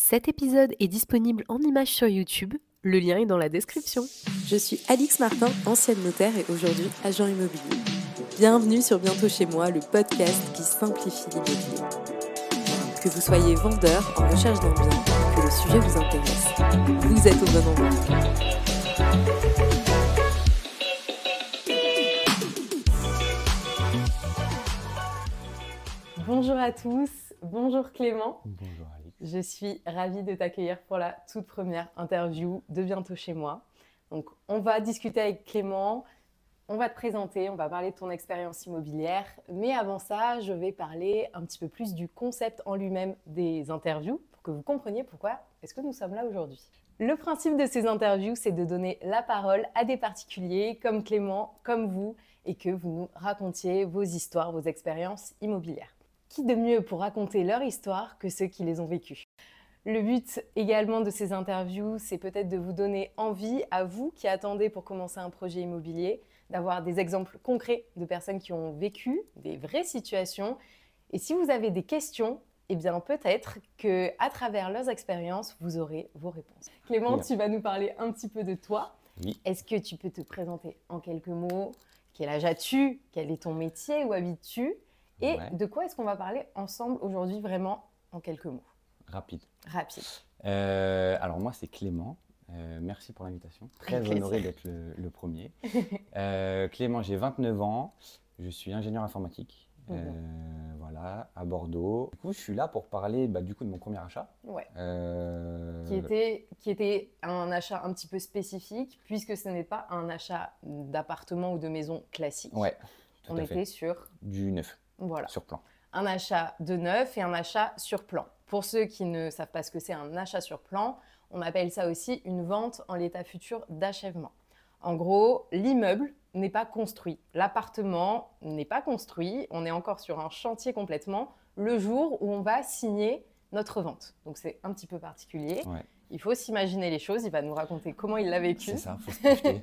Cet épisode est disponible en images sur YouTube, le lien est dans la description. Je suis Alix Martin, ancienne notaire et aujourd'hui agent immobilier. Bienvenue sur Bientôt chez moi, le podcast qui simplifie l'immobilier. Que vous soyez vendeur en recherche d'un bien, que le sujet vous intéresse, vous êtes au bon endroit. Bonjour à tous, bonjour Clément. Bonjour Alix. Je suis ravie de t'accueillir pour la toute première interview de Bientôt chez moi. Donc, on va discuter avec Clément, on va te présenter, on va parler de ton expérience immobilière. Mais avant ça, je vais parler un petit peu plus du concept en lui-même des interviews pour que vous compreniez pourquoi est-ce que nous sommes là aujourd'hui. Le principe de ces interviews, c'est de donner la parole à des particuliers comme Clément, comme vous, et que vous nous racontiez vos histoires, vos expériences immobilières. Qui de mieux pour raconter leur histoire que ceux qui les ont vécues? Le but également de ces interviews, c'est peut-être de vous donner envie, à vous qui attendez pour commencer un projet immobilier, d'avoir des exemples concrets de personnes qui ont vécu des vraies situations. Et si vous avez des questions, eh bien peut-être qu'à travers leurs expériences, vous aurez vos réponses. Clément, tu vas nous parler un petit peu de toi. Oui. Est-ce que tu peux te présenter en quelques mots? Quel âge as-tu? Quel est ton métier? Où habites-tu? Et de quoi est-ce qu'on va parler ensemble aujourd'hui vraiment en quelques mots? Rapide. Alors moi, c'est Clément. Merci pour l'invitation. Très honoré d'être le premier. Clément, j'ai 29 ans. Je suis ingénieur informatique. Voilà, à Bordeaux. Du coup, je suis là pour parler de mon premier achat. Ouais. Qui était un achat un petit peu spécifique puisque ce n'est pas un achat d'appartement ou de maison classique. Ouais. On était sur du neuf. Voilà. Sur plan. Un achat de neuf et un achat sur plan. Pour ceux qui ne savent pas ce que c'est un achat sur plan, on appelle ça aussi une vente en l'état futur d'achèvement. En gros, l'immeuble n'est pas construit. L'appartement n'est pas construit. On est encore sur un chantier complètement le jour où on va signer notre vente. Donc, c'est un petit peu particulier. Ouais. Il faut s'imaginer les choses. Il va nous raconter comment il l'a vécu. C'est ça, il faut se projeter.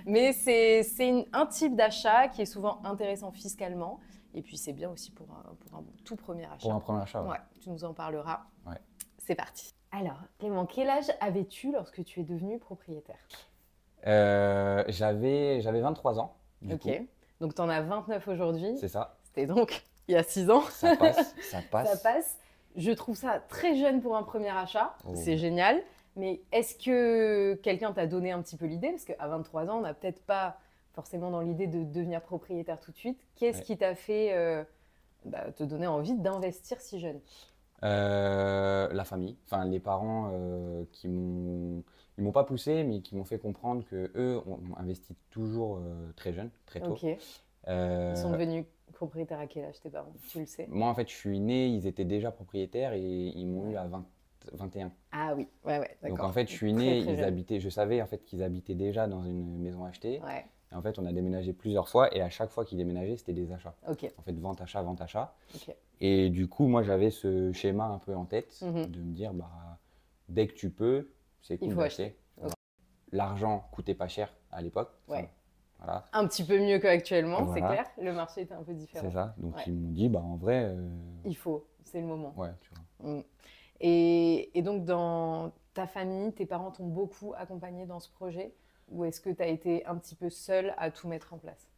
Mais c'est un type d'achat qui est souvent intéressant fiscalement. Et puis, c'est bien aussi pour un tout premier achat. Pour un premier achat, ouais. Tu nous en parleras. Ouais. C'est parti. Alors, Clément, quel âge avais-tu lorsque tu es devenu propriétaire? J'avais 23 ans. Du coup. Donc, tu en as 29 aujourd'hui. C'est ça. C'était donc il y a 6 ans. Ça passe. Ça passe. Je trouve ça très jeune pour un premier achat. Oh. C'est génial. Mais est-ce que quelqu'un t'a donné un petit peu l'idée? Parce qu'à 23 ans, on n'a peut-être pas forcément dans l'idée de devenir propriétaire tout de suite. Qu'est-ce qui t'a fait te donner envie d'investir si jeune? La famille, enfin les parents qui ils m'ont pas poussé, mais qui m'ont fait comprendre que eux ont investi toujours très jeune, très tôt. Ils sont devenus propriétaires à quel âge tes parents? Tu le sais? Moi en fait je suis né, ils étaient déjà propriétaires et ils m'ont eu à 21. Ah oui, ouais, d'accord. Donc en fait je suis né, ils habitaient, je savais en fait qu'ils habitaient déjà dans une maison achetée. Ouais. Et en fait on a déménagé plusieurs fois et à chaque fois qu'ils déménageaient c'était des achats. Okay. En fait vente achat, vente achat. Okay. Et du coup moi j'avais ce schéma un peu en tête de me dire dès que tu peux, c'est cool d'acheter. Voilà. L'argent coûtait pas cher à l'époque. Ouais. Voilà. Un petit peu mieux qu'actuellement, voilà. C'est clair. Le marché était un peu différent. C'est ça. Donc ils m'ont dit en vrai. Il faut, c'est le moment. Ouais, tu vois. Et donc dans ta famille, tes parents t'ont beaucoup accompagné dans ce projet, ou est-ce que tu as été un petit peu seul à tout mettre en place?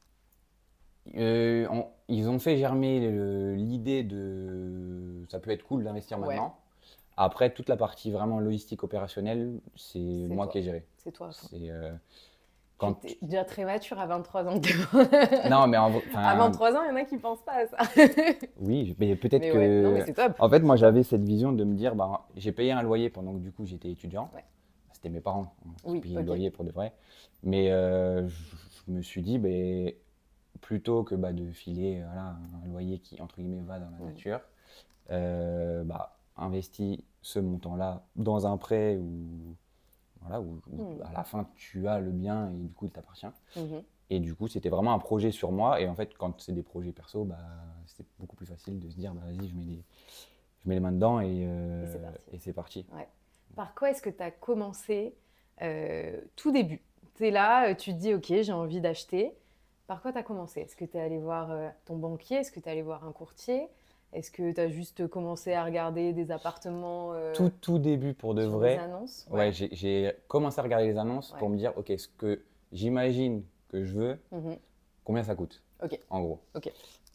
Ils ont fait germer l'idée de ça peut être cool d'investir maintenant. Après, toute la partie vraiment logistique opérationnelle, c'est moi qui ai géré. C'est toi. Quand tu es déjà très mature à 23 ans. Non, mais à 23 ans, il y en a qui ne pensent pas à ça. Oui, mais peut-être que… Ouais. Non, mais c'est top. En fait, moi, j'avais cette vision de me dire, j'ai payé un loyer pendant que du coup, j'étais étudiant. Ouais. C'était mes parents qui payaient le loyer pour de vrai. Mais je me suis dit, plutôt que de filer un loyer qui, entre guillemets, va dans la nature, investis ce montant-là dans un prêt où à la fin tu as le bien et du coup il t'appartient. Et du coup c'était vraiment un projet sur moi et en fait quand c'est des projets perso, c'est beaucoup plus facile de se dire vas-y je mets les mains dedans et c'est parti. Ouais. Par quoi est-ce que tu as commencé tout début? Tu es là, tu te dis ok j'ai envie d'acheter. Par quoi tu as commencé? Est-ce que tu es allé voir ton banquier? Est-ce que tu es allé voir un courtier? Est-ce que tu as juste commencé à regarder des appartements Tout début pour de sur vrai. les annonces? Ouais, j'ai commencé à regarder les annonces Ouais. pour me dire, ok, ce que j'imagine que je veux, combien ça coûte, Ok. en gros. Ok.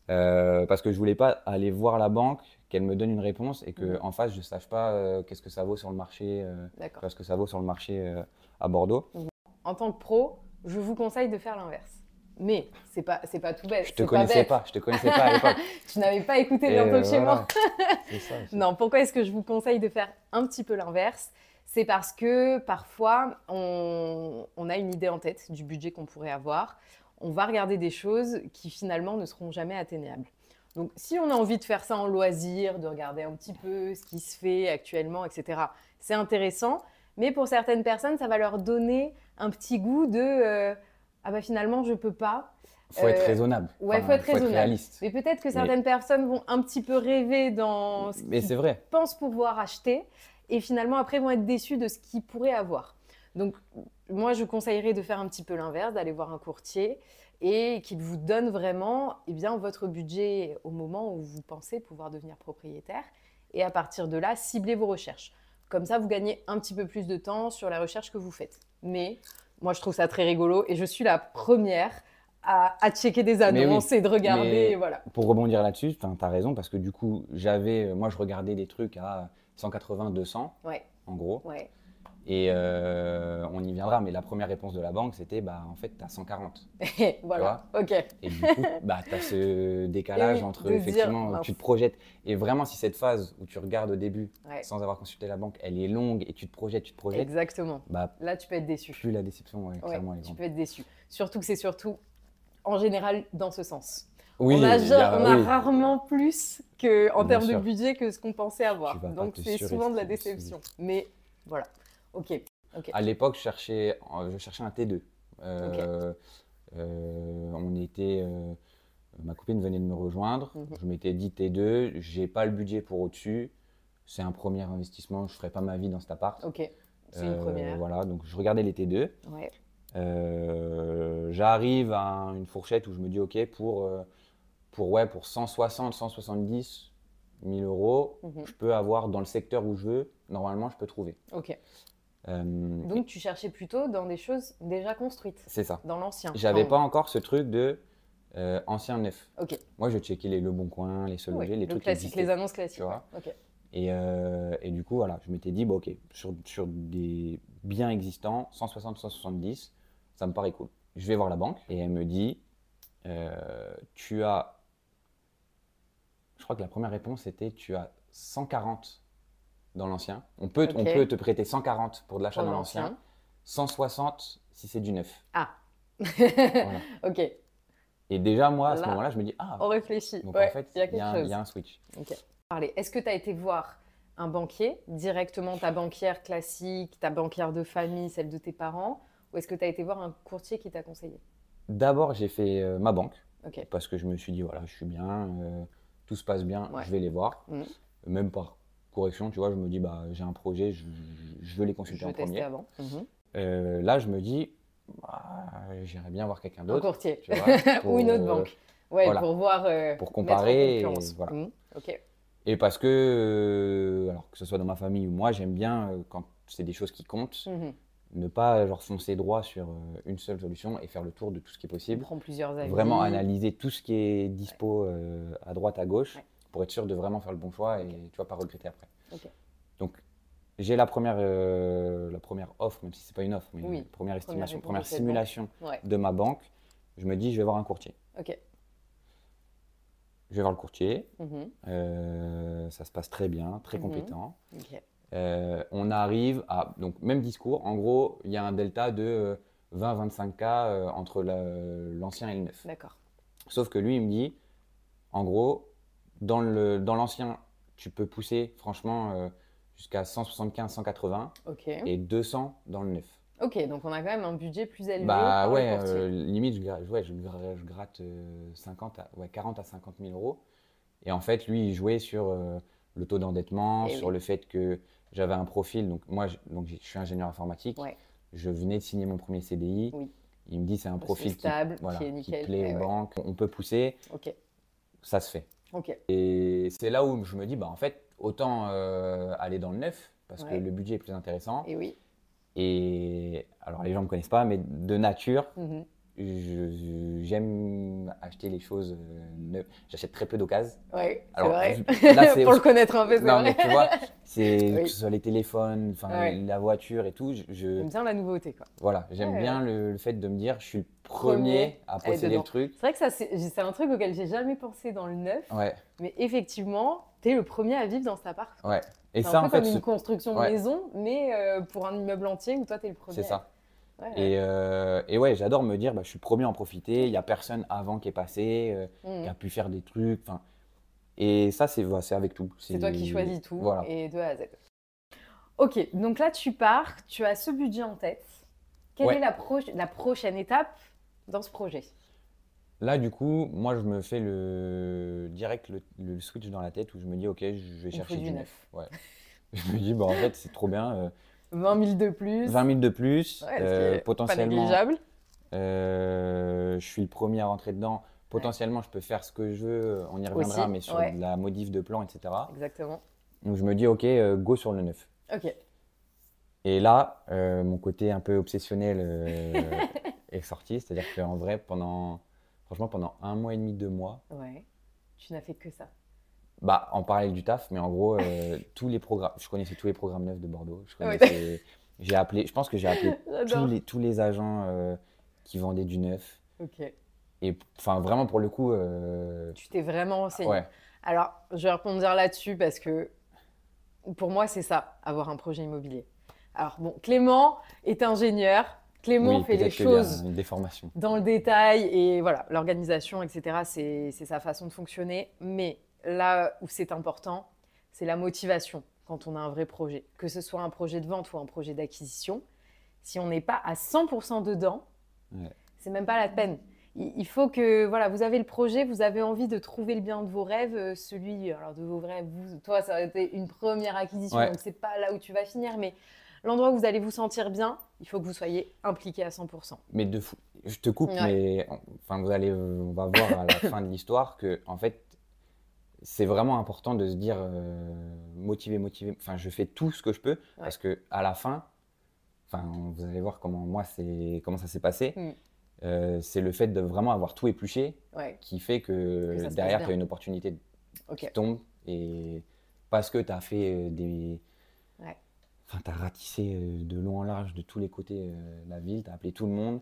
Parce que je voulais pas aller voir la banque, qu'elle me donne une réponse et qu'en face, je ne sache pas qu'est-ce que ça vaut sur le marché, D'accord. ce que ça vaut sur le marché à Bordeaux. En tant que pro, je vous conseille de faire l'inverse. Mais c'est pas tout bête. Je te connaissais pas à l'époque. Tu n'avais pas écouté Bientôt chez moi. C'est ça. Non, pourquoi est-ce que je vous conseille de faire un petit peu l'inverse? C'est parce que parfois, on a une idée en tête du budget qu'on pourrait avoir. On va regarder des choses qui finalement ne seront jamais atteignables. Donc, si on a envie de faire ça en loisir, de regarder un petit peu ce qui se fait actuellement, etc., c'est intéressant. Mais pour certaines personnes, ça va leur donner un petit goût de ah bah finalement, je peux pas. Faut être raisonnable. Ouais, faut être raisonnable. Réaliste. Mais peut-être que certaines personnes vont un petit peu rêver dans ce Mais c'est vrai. pensent pouvoir acheter et finalement après vont être déçus de ce qu'ils pourraient avoir. Donc moi je conseillerais de faire un petit peu l'inverse, d'aller voir un courtier et qu'il vous donne vraiment votre budget au moment où vous pensez pouvoir devenir propriétaire et à partir de là ciblez vos recherches. Comme ça vous gagnez un petit peu plus de temps sur la recherche que vous faites. Mais moi je trouve ça très rigolo et je suis la première à checker des annonces et de regarder. Voilà. Pour rebondir là-dessus, tu as raison, parce que du coup, moi, je regardais des trucs à 180, 200, en gros. Ouais. Et on y viendra, mais la première réponse de la banque, c'était en fait, tu as 140. Voilà, ok. Et du coup, tu as ce décalage entre effectivement, tu te projettes. Et vraiment, si cette phase où tu regardes au début, sans avoir consulté la banque, elle est longue et tu te projettes. Exactement. Là, tu peux être déçu. Plus la déception, clairement, elle est grande. Tu peux être déçu. Surtout que c'est surtout, en général, dans ce sens. Oui, on a rarement plus en termes de budget que ce qu'on pensait avoir. Donc, c'est souvent de la déception. Mais voilà. Ok. À l'époque, je cherchais un T2. Ma copine venait de me rejoindre. Je m'étais dit T2, j'ai pas le budget pour au-dessus. C'est un premier investissement, je ferai pas ma vie dans cet appart. Ok, c'est une première. Voilà, donc je regardais les T2. Ouais. J'arrive à une fourchette où je me dis ok, pour 160, 170 000 euros, je peux avoir dans le secteur où je veux, normalement je peux trouver. Ok. Donc tu cherchais plutôt dans des choses déjà construites. C'est ça. Dans l'ancien. J'avais pas encore ce truc de ancien neuf. Ok. Moi je checkais Le Bon Coin, les Se Loger, les trucs classiques, les annonces classiques. Tu vois. Ok. Et du coup voilà, je m'étais dit ok, sur des biens existants, 160, 170, ça me paraît cool. Je vais voir la banque et elle me dit tu as, je crois que la première réponse était tu as 140 dans l'ancien. On peut te prêter 140 pour de l'achat dans l'ancien, 160 si c'est du neuf. Ah. Voilà. Ok. Et déjà moi à ce moment-là je me dis on réfléchit. Donc en fait il y a un switch. Ok. Est-ce que tu as été voir un banquier, directement ta banquière classique, ta banquière de famille, celle de tes parents, ou est-ce que tu as été voir un courtier qui t'a conseillé? D'abord, j'ai fait ma banque, parce que je me suis dit, voilà, je suis bien, tout se passe bien, je vais les voir. Même par correction, tu vois, je me dis, j'ai un projet, je veux les consulter en premier. Avant. Là, je me dis, j'irais bien voir quelqu'un d'autre. Un courtier, tu vois, ou une autre banque. Voilà. Pour voir, pour comparer. Voilà. Ok. Et parce que, alors que ce soit dans ma famille ou moi, j'aime bien, quand c'est des choses qui comptent, ne pas foncer droit sur une seule solution et faire le tour de tout ce qui est possible. Prendre plusieurs avis. Vraiment analyser tout ce qui est dispo à droite, à gauche, pour être sûr de vraiment faire le bon choix et tu vois, pas regretter après. Donc, j'ai la première offre, même si c'est pas une offre, mais première estimation, première simulation de ma banque. Je me dis, je vais voir un courtier. Je vais voir le courtier, ça se passe très bien, très compétent. On arrive à, donc même discours, en gros, il y a un delta de 20-25K entre l'ancien et le neuf. D'accord. Sauf que lui, il me dit, en gros, dans l'ancien, tu peux pousser franchement jusqu'à 175-180 et 200 dans le neuf. Ok, donc on a quand même un budget plus élevé. Limite, je gratte 40 à 50 000 euros. Et en fait, lui, il jouait sur le taux d'endettement, sur le fait que j'avais un profil. Donc, moi, je suis ingénieur informatique. Je venais de signer mon premier CDI. Il me dit, c'est un profil stable, qui plaît aux banques. On peut pousser. Ça se fait. Ok. Et c'est là où je me dis, bah, en fait, autant aller dans le neuf, parce que le budget est plus intéressant. Et oui. Et alors, les gens ne me connaissent pas, mais de nature, j'aime acheter les choses neuves. J'achète très peu d'occasions. Ouais, c'est Alors, vrai. là, Pour le connaître un peu, c'est non, vrai. mais tu vois, c'est Oui. que ce soit les téléphones, la voiture et tout. J'aime bien la nouveauté, quoi. Voilà, j'aime Ouais, bien le fait de me dire, je suis le premier à posséder dedans. le truc. C'est vrai que ça, c'est un truc auquel j'ai jamais pensé dans le neuf. Ouais, Mais effectivement, t'es le premier à vivre dans cet appart. ouais. Et C'est ça, un peu en fait, comme une construction de ouais. maison, mais pour un immeuble entier où toi, t'es le premier. c'est ça. Ouais, Et ouais, j'adore me dire, bah, je suis le premier à en profiter. Il n'y a personne avant qui est passé, qui a pu faire des trucs. Et ça, c'est avec tout. C'est toi qui choisis tout, Voilà. et de A à Z. Ok, donc là, tu pars, tu as ce budget en tête. Quelle est la prochaine étape dans ce projet? Là, du coup, moi, je me fais direct le switch dans la tête où je me dis, ok, je vais chercher du neuf. Ouais. Je me dis, bah, en fait, c'est trop bien. 20 000 de plus. 20 000 de plus, Ouais, potentiellement. pas négligeable. Je suis le premier à rentrer dedans. Potentiellement, je peux faire ce que je veux. On y reviendra, Aussi, mais sur de la modif de plan, etc. Exactement. Donc, je me dis, ok, go sur le neuf. Ok. Et là, mon côté un peu obsessionnel est sorti. C'est-à-dire qu'en vrai, franchement, pendant 1 mois et demi, 2 mois, Ouais. Tu n'as fait que ça. bah, en parallèle du taf, mais en gros, tous les programmes, je connaissais tous les programmes neufs de Bordeaux. Je pense que j'ai appelé tous les agents qui vendaient du neuf. Ok. Et enfin, vraiment, pour le coup. Tu t'es vraiment renseigné. Ouais. Alors, je vais répondre là-dessus parce que pour moi, c'est ça, avoir un projet immobilier. Alors, bon, Clément est ingénieur. Clément fait les choses une déformation. dans le détail et voilà, l'organisation, etc., c'est sa façon de fonctionner. Mais là où c'est important, c'est la motivation quand on a un vrai projet. Que ce soit un projet de vente ou un projet d'acquisition, si on n'est pas à 100% dedans, c'est même pas la peine. Il faut que, voilà, vous avez le projet, vous avez envie de trouver le bien de vos rêves, celui alors de vos rêves, toi, ça a été une première acquisition, donc c'est pas là où tu vas finir, mais l'endroit où vous allez vous sentir bien, il faut que vous soyez impliqué à 100%. Mais de fou. Je te coupe, mais enfin, on va voir à la fin de l'histoire que, en fait, c'est vraiment important de se dire motivé. Enfin, je fais tout ce que je peux parce que à la fin, enfin, vous allez voir comment ça s'est passé. C'est le fait de vraiment avoir tout épluché qui fait que derrière, tu as une opportunité qui tombe. Et parce que tu as fait Enfin, tu as ratissé de long en large de tous les côtés la ville, tu as appelé tout le monde.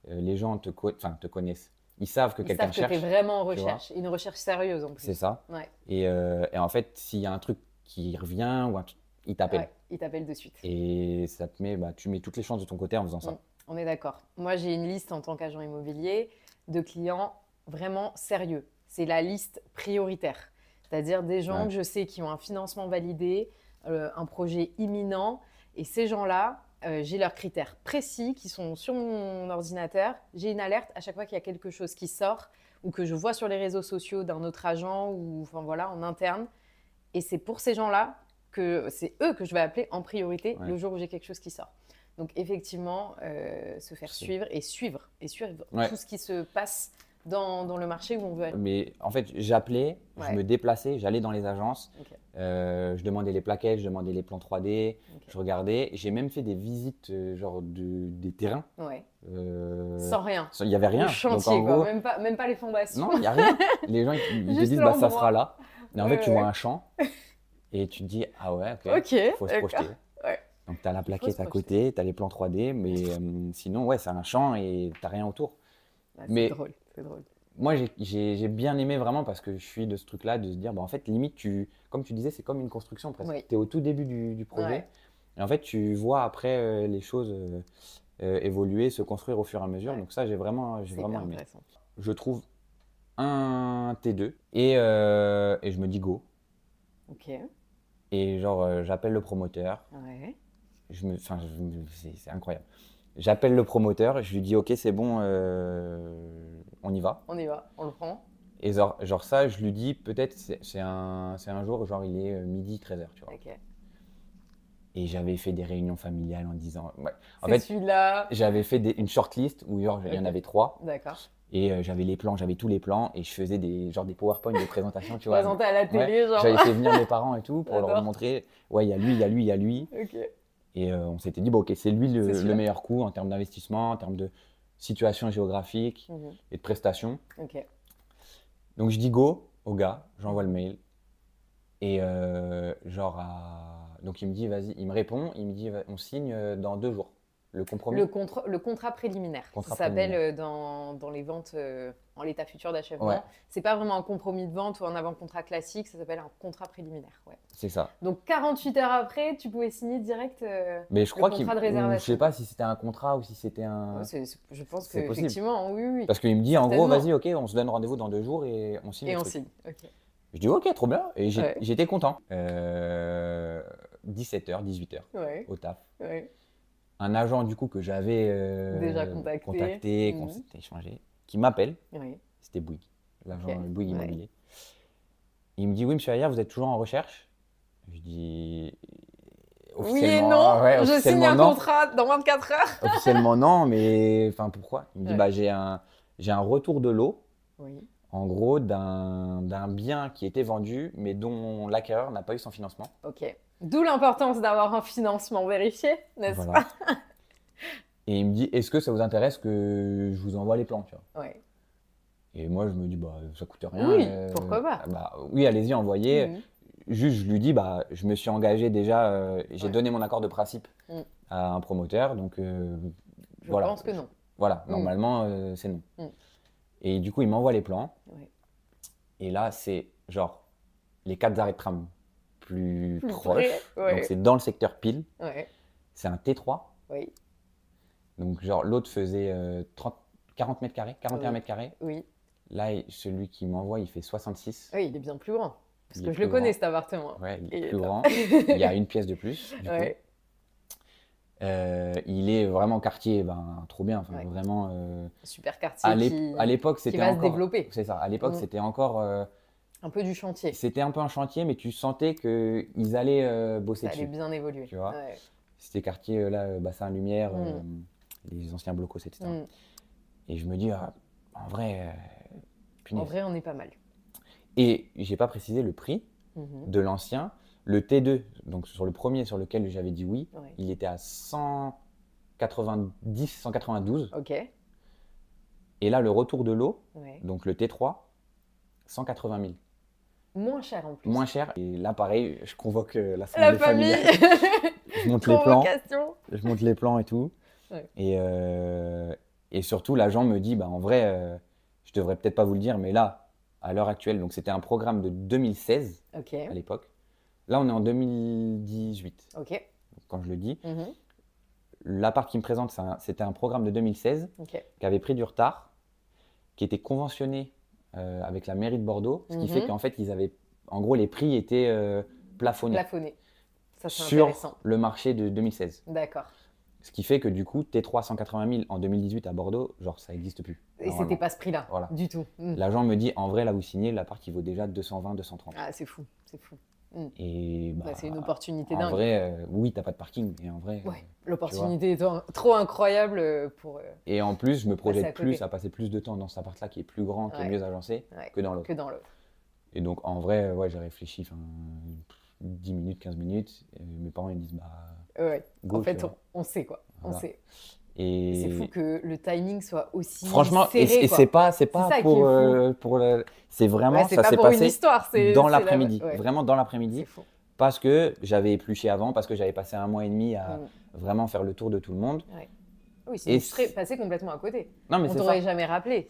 Les gens te connaissent. Ils savent que quelqu'un cherche. Ils savent que tu es vraiment en recherche, une recherche sérieuse en plus. C'est ça. Et en fait, s'il y a un truc qui revient, ils t'appellent. Ils t'appellent de suite. Et ça te met, tu mets toutes les chances de ton côté en faisant ça. On est d'accord. Moi, j'ai une liste en tant qu'agent immobilier de clients vraiment sérieux. C'est la liste prioritaire. C'est-à-dire des gens que je sais qui ont un financement validé, un projet imminent. Et ces gens-là, j'ai leurs critères précis qui sont sur mon ordinateur. J'ai une alerte à chaque fois qu'il y a quelque chose qui sort ou que je vois sur les réseaux sociaux d'un autre agent ou enfin, voilà, en interne. Et c'est pour ces gens-là que c'est eux que je vais appeler en priorité le jour où j'ai quelque chose qui sort. Donc effectivement, se faire suivre tout ce qui se passe dans le marché où on veut aller. Mais en fait, j'appelais, je me déplaçais, j'allais dans les agences, je demandais les plaquettes, je demandais les plans 3D, je regardais. J'ai même fait des visites des terrains. Sans rien. Il n'y avait rien. Le chantier, donc, en gros, même pas les fondations. Non, il n'y a rien. Les gens ils te disent ça sera là. Mais en fait, tu vois un champ et tu te dis ah ouais, ok, faut se projeter. Donc, tu as la plaquette à côté, tu as les plans 3D, mais sinon, c'est un champ et tu n'as rien autour. C'est drôle. Moi, j'ai bien aimé vraiment parce que je suis de ce truc-là, de se dire, en fait, limite, comme tu disais, c'est comme une construction presque. Tu es au tout début du projet. Et en fait, tu vois après les choses évoluer, se construire au fur et à mesure. Donc ça, j'ai vraiment aimé. Je trouve un T2 et je me dis go. Ok. Et genre, j'appelle le promoteur. C'est incroyable. J'appelle le promoteur, je lui dis ok, c'est bon, on y va. On y va, on le prend. Et genre ça, je lui dis peut-être c'est un jour, genre il est midi, 13h, tu vois. Et j'avais fait des réunions familiales en disant. En fait, celui-là. J'avais fait une shortlist où il y en avait 3. D'accord. Et j'avais les plans, j'avais tous les plans et je faisais des PowerPoint de présentation, tu vois. Présenté à la télé, genre. J'avais fait venir mes parents et tout pour leur montrer, ouais, il y a lui, il y a lui, il y a lui. Okay. Et on s'était dit, bon, ok, c'est lui le meilleur coup en termes d'investissement, en termes de situation géographique et de prestations. Okay. Donc je dis go au gars, j'envoie le mail. Et donc il me dit, vas-y, il me répond, il me dit, on signe dans 2 jours. Le compromis. Le contrat préliminaire. Ça s'appelle dans les ventes en l'état futur d'achèvement. Ouais. C'est pas vraiment un compromis de vente ou un avant-contrat classique, ça s'appelle un contrat préliminaire. Ouais. C'est ça. Donc 48 heures après, tu pouvais signer direct Mais je crois le contrat de réservation. Je sais pas si c'était un contrat ou si c'était un. Ouais, je pense que effectivement, oui. Parce qu'il me dit en gros, vas-y, ok, on se donne rendez-vous dans 2 jours et on signe. Et on signe. Ok. Je dis ok, trop bien. Et j'étais content. 17h, 18h au taf. Ouais. Un agent du coup que j'avais déjà contacté, qu'on s'était échangé, qui m'appelle. Oui. C'était Bouygues, l'agent Bouygues Immobilier. Il me dit oui, monsieur Ayer, vous êtes toujours en recherche? Je dis oui et non, je signe un contrat dans 24 heures. Officiellement non, mais enfin pourquoi? Il me dit bah j'ai un retour de lot. Oui. En gros, d'un bien qui était vendu, mais dont l'acquéreur n'a pas eu son financement. Ok. D'où l'importance d'avoir un financement vérifié, n'est-ce pas? Et il me dit, est-ce que ça vous intéresse que je vous envoie les plans, tu vois? Ouais. Et moi, je me dis, bah, ça coûte rien. Oui, pourquoi pas? Bah, oui, allez-y, envoyez. Juste, je lui dis, bah, je me suis engagé déjà, j'ai donné mon accord de principe à un promoteur, donc je pense que non. Voilà, normalement, c'est non. Et du coup, il m'envoie les plans. Ouais. Et là, c'est genre les 4 arrêts de tram plus proches. Ouais. Donc, c'est dans le secteur pile. Ouais. C'est un T3. Oui. Donc, genre, l'autre faisait 40 mètres carrés, 41 mètres carrés. Oui. Là, celui qui m'envoie, il fait 66. Oui, il est bien plus grand. Parce que je le connais, cet appartement. Ouais, il est plus grand. Il y a une pièce de plus. Du coup. Il est vraiment quartier, trop bien, vraiment. Super quartier. À l'époque, c'était va encore. Se développer. C'est ça. À l'époque, c'était encore. Un peu du chantier. C'était un peu un chantier, mais tu sentais qu'ils allaient bosser dessus. Ça allait bien évoluer. Tu vois. C'était quartier là, bassin lumière, les anciens blocos, etc. Et je me dis, en vrai. En vrai, on est pas mal. Et j'ai pas précisé le prix de l'ancien. Le T2, donc sur le premier sur lequel j'avais dit oui, il était à 190, 192. Ok. Et là, le retour de l'eau, donc le T3, 180 000. Moins cher en plus. Moins cher. Et là, pareil, je convoque l'assemblée familiale. Je monte les plans. Je monte les plans et tout. Ouais. Et surtout, l'agent me dit, en vrai, je devrais peut-être pas vous le dire, mais là, à l'heure actuelle, donc c'était un programme de 2016 à l'époque. Là, on est en 2018, quand je le dis. L'appart qui me présente, c'était un programme de 2016 qui avait pris du retard, qui était conventionné avec la mairie de Bordeaux, ce qui fait qu'en fait, en gros, les prix étaient plafonnés. Ça, c'est sur intéressant. Le marché de 2016. D'accord. Ce qui fait que du coup, T3 180 000 en 2018 à Bordeaux, genre ça n'existe plus. Et c'était pas ce prix-là, du tout. L'agent me dit, en vrai, là vous signez, l'appart il vaut déjà 220, 230. Ah, c'est fou, c'est fou. Et c'est une opportunité dingue. En vrai, oui, t'as pas de parking. Et en vrai, l'opportunité est trop incroyable pour. Et en plus, je me projette plus à passer plus de temps dans cet appart-là qui est plus grand, qui est mieux agencé, que dans l'autre. Et donc, en vrai, j'ai réfléchi 10 minutes, 15 minutes. Et mes parents ils me disent, go, en fait, on sait quoi. Voilà. On sait. Et c'est fou que le timing soit aussi franchement, serré. Et c'est pas pour c'est vraiment ça s'est passé dans l'après-midi, vraiment dans l'après-midi, parce que j'avais épluché avant, parce que j'avais passé 1 mois et demi à vraiment faire le tour de tout le monde. Oui, tu serais passé complètement à côté. Non, mais on t'aurait jamais rappelé.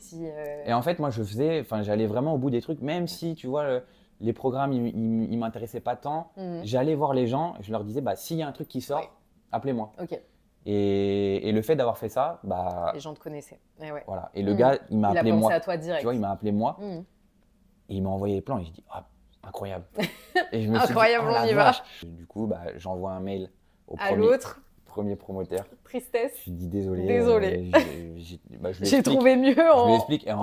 Et en fait, moi, j'allais vraiment au bout des trucs, même si, tu vois, les programmes, ils m'intéressaient pas tant. J'allais voir les gens, je leur disais, s'il y a un truc qui sort, appelez-moi. Ok. Et le fait d'avoir fait ça, les gens te connaissaient. Voilà. Et le gars, il m'a appelé moi. Il a pensé à toi direct. Tu vois, il m'a appelé moi. Et il m'a envoyé les plans. Et je dis, incroyable. Et je me incroyable, suis dit, on y va. Du coup, j'envoie un mail au premier promoteur. Tristesse. Je lui dis désolé. J'ai trouvé mieux en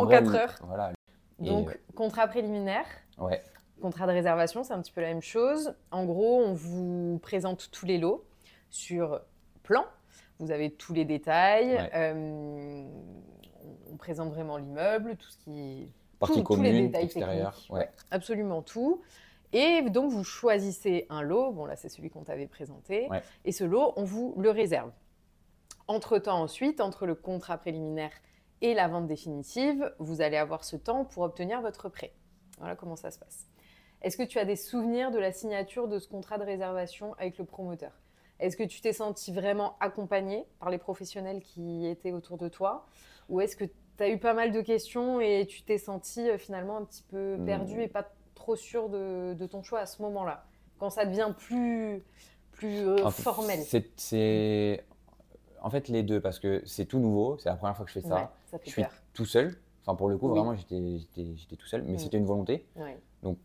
4 heures. Voilà. Donc, contrat préliminaire. Ouais. Contrat de réservation, c'est un petit peu la même chose. En gros, on vous présente tous les lots sur plan. Vous avez tous les détails. on présente vraiment l'immeuble, tout ce qui... Partie tous les commune, détails extérieure. techniques. Ouais, absolument tout. Et donc, vous choisissez un lot. Bon, là, c'est celui qu'on t'avait présenté. Ouais. Et ce lot, on vous le réserve. Entre-temps, ensuite, entre le contrat préliminaire et la vente définitive, vous allez avoir ce temps pour obtenir votre prêt. Voilà comment ça se passe. Est-ce que tu as des souvenirs de la signature de ce contrat de réservation avec le promoteur? Est-ce que tu t'es senti vraiment accompagné par les professionnels qui étaient autour de toi? Ou est-ce que tu as eu pas mal de questions et tu t'es senti finalement un petit peu perdu et pas trop sûr de ton choix à ce moment-là, quand ça devient plus formel? En fait, les deux, parce que c'est tout nouveau, c'est la première fois que je fais ça. Ouais, ça fait je suis peur. tout seul. Enfin, pour le coup, Oui. vraiment, j'étais tout seul, mais c'était une volonté. Ouais. Donc,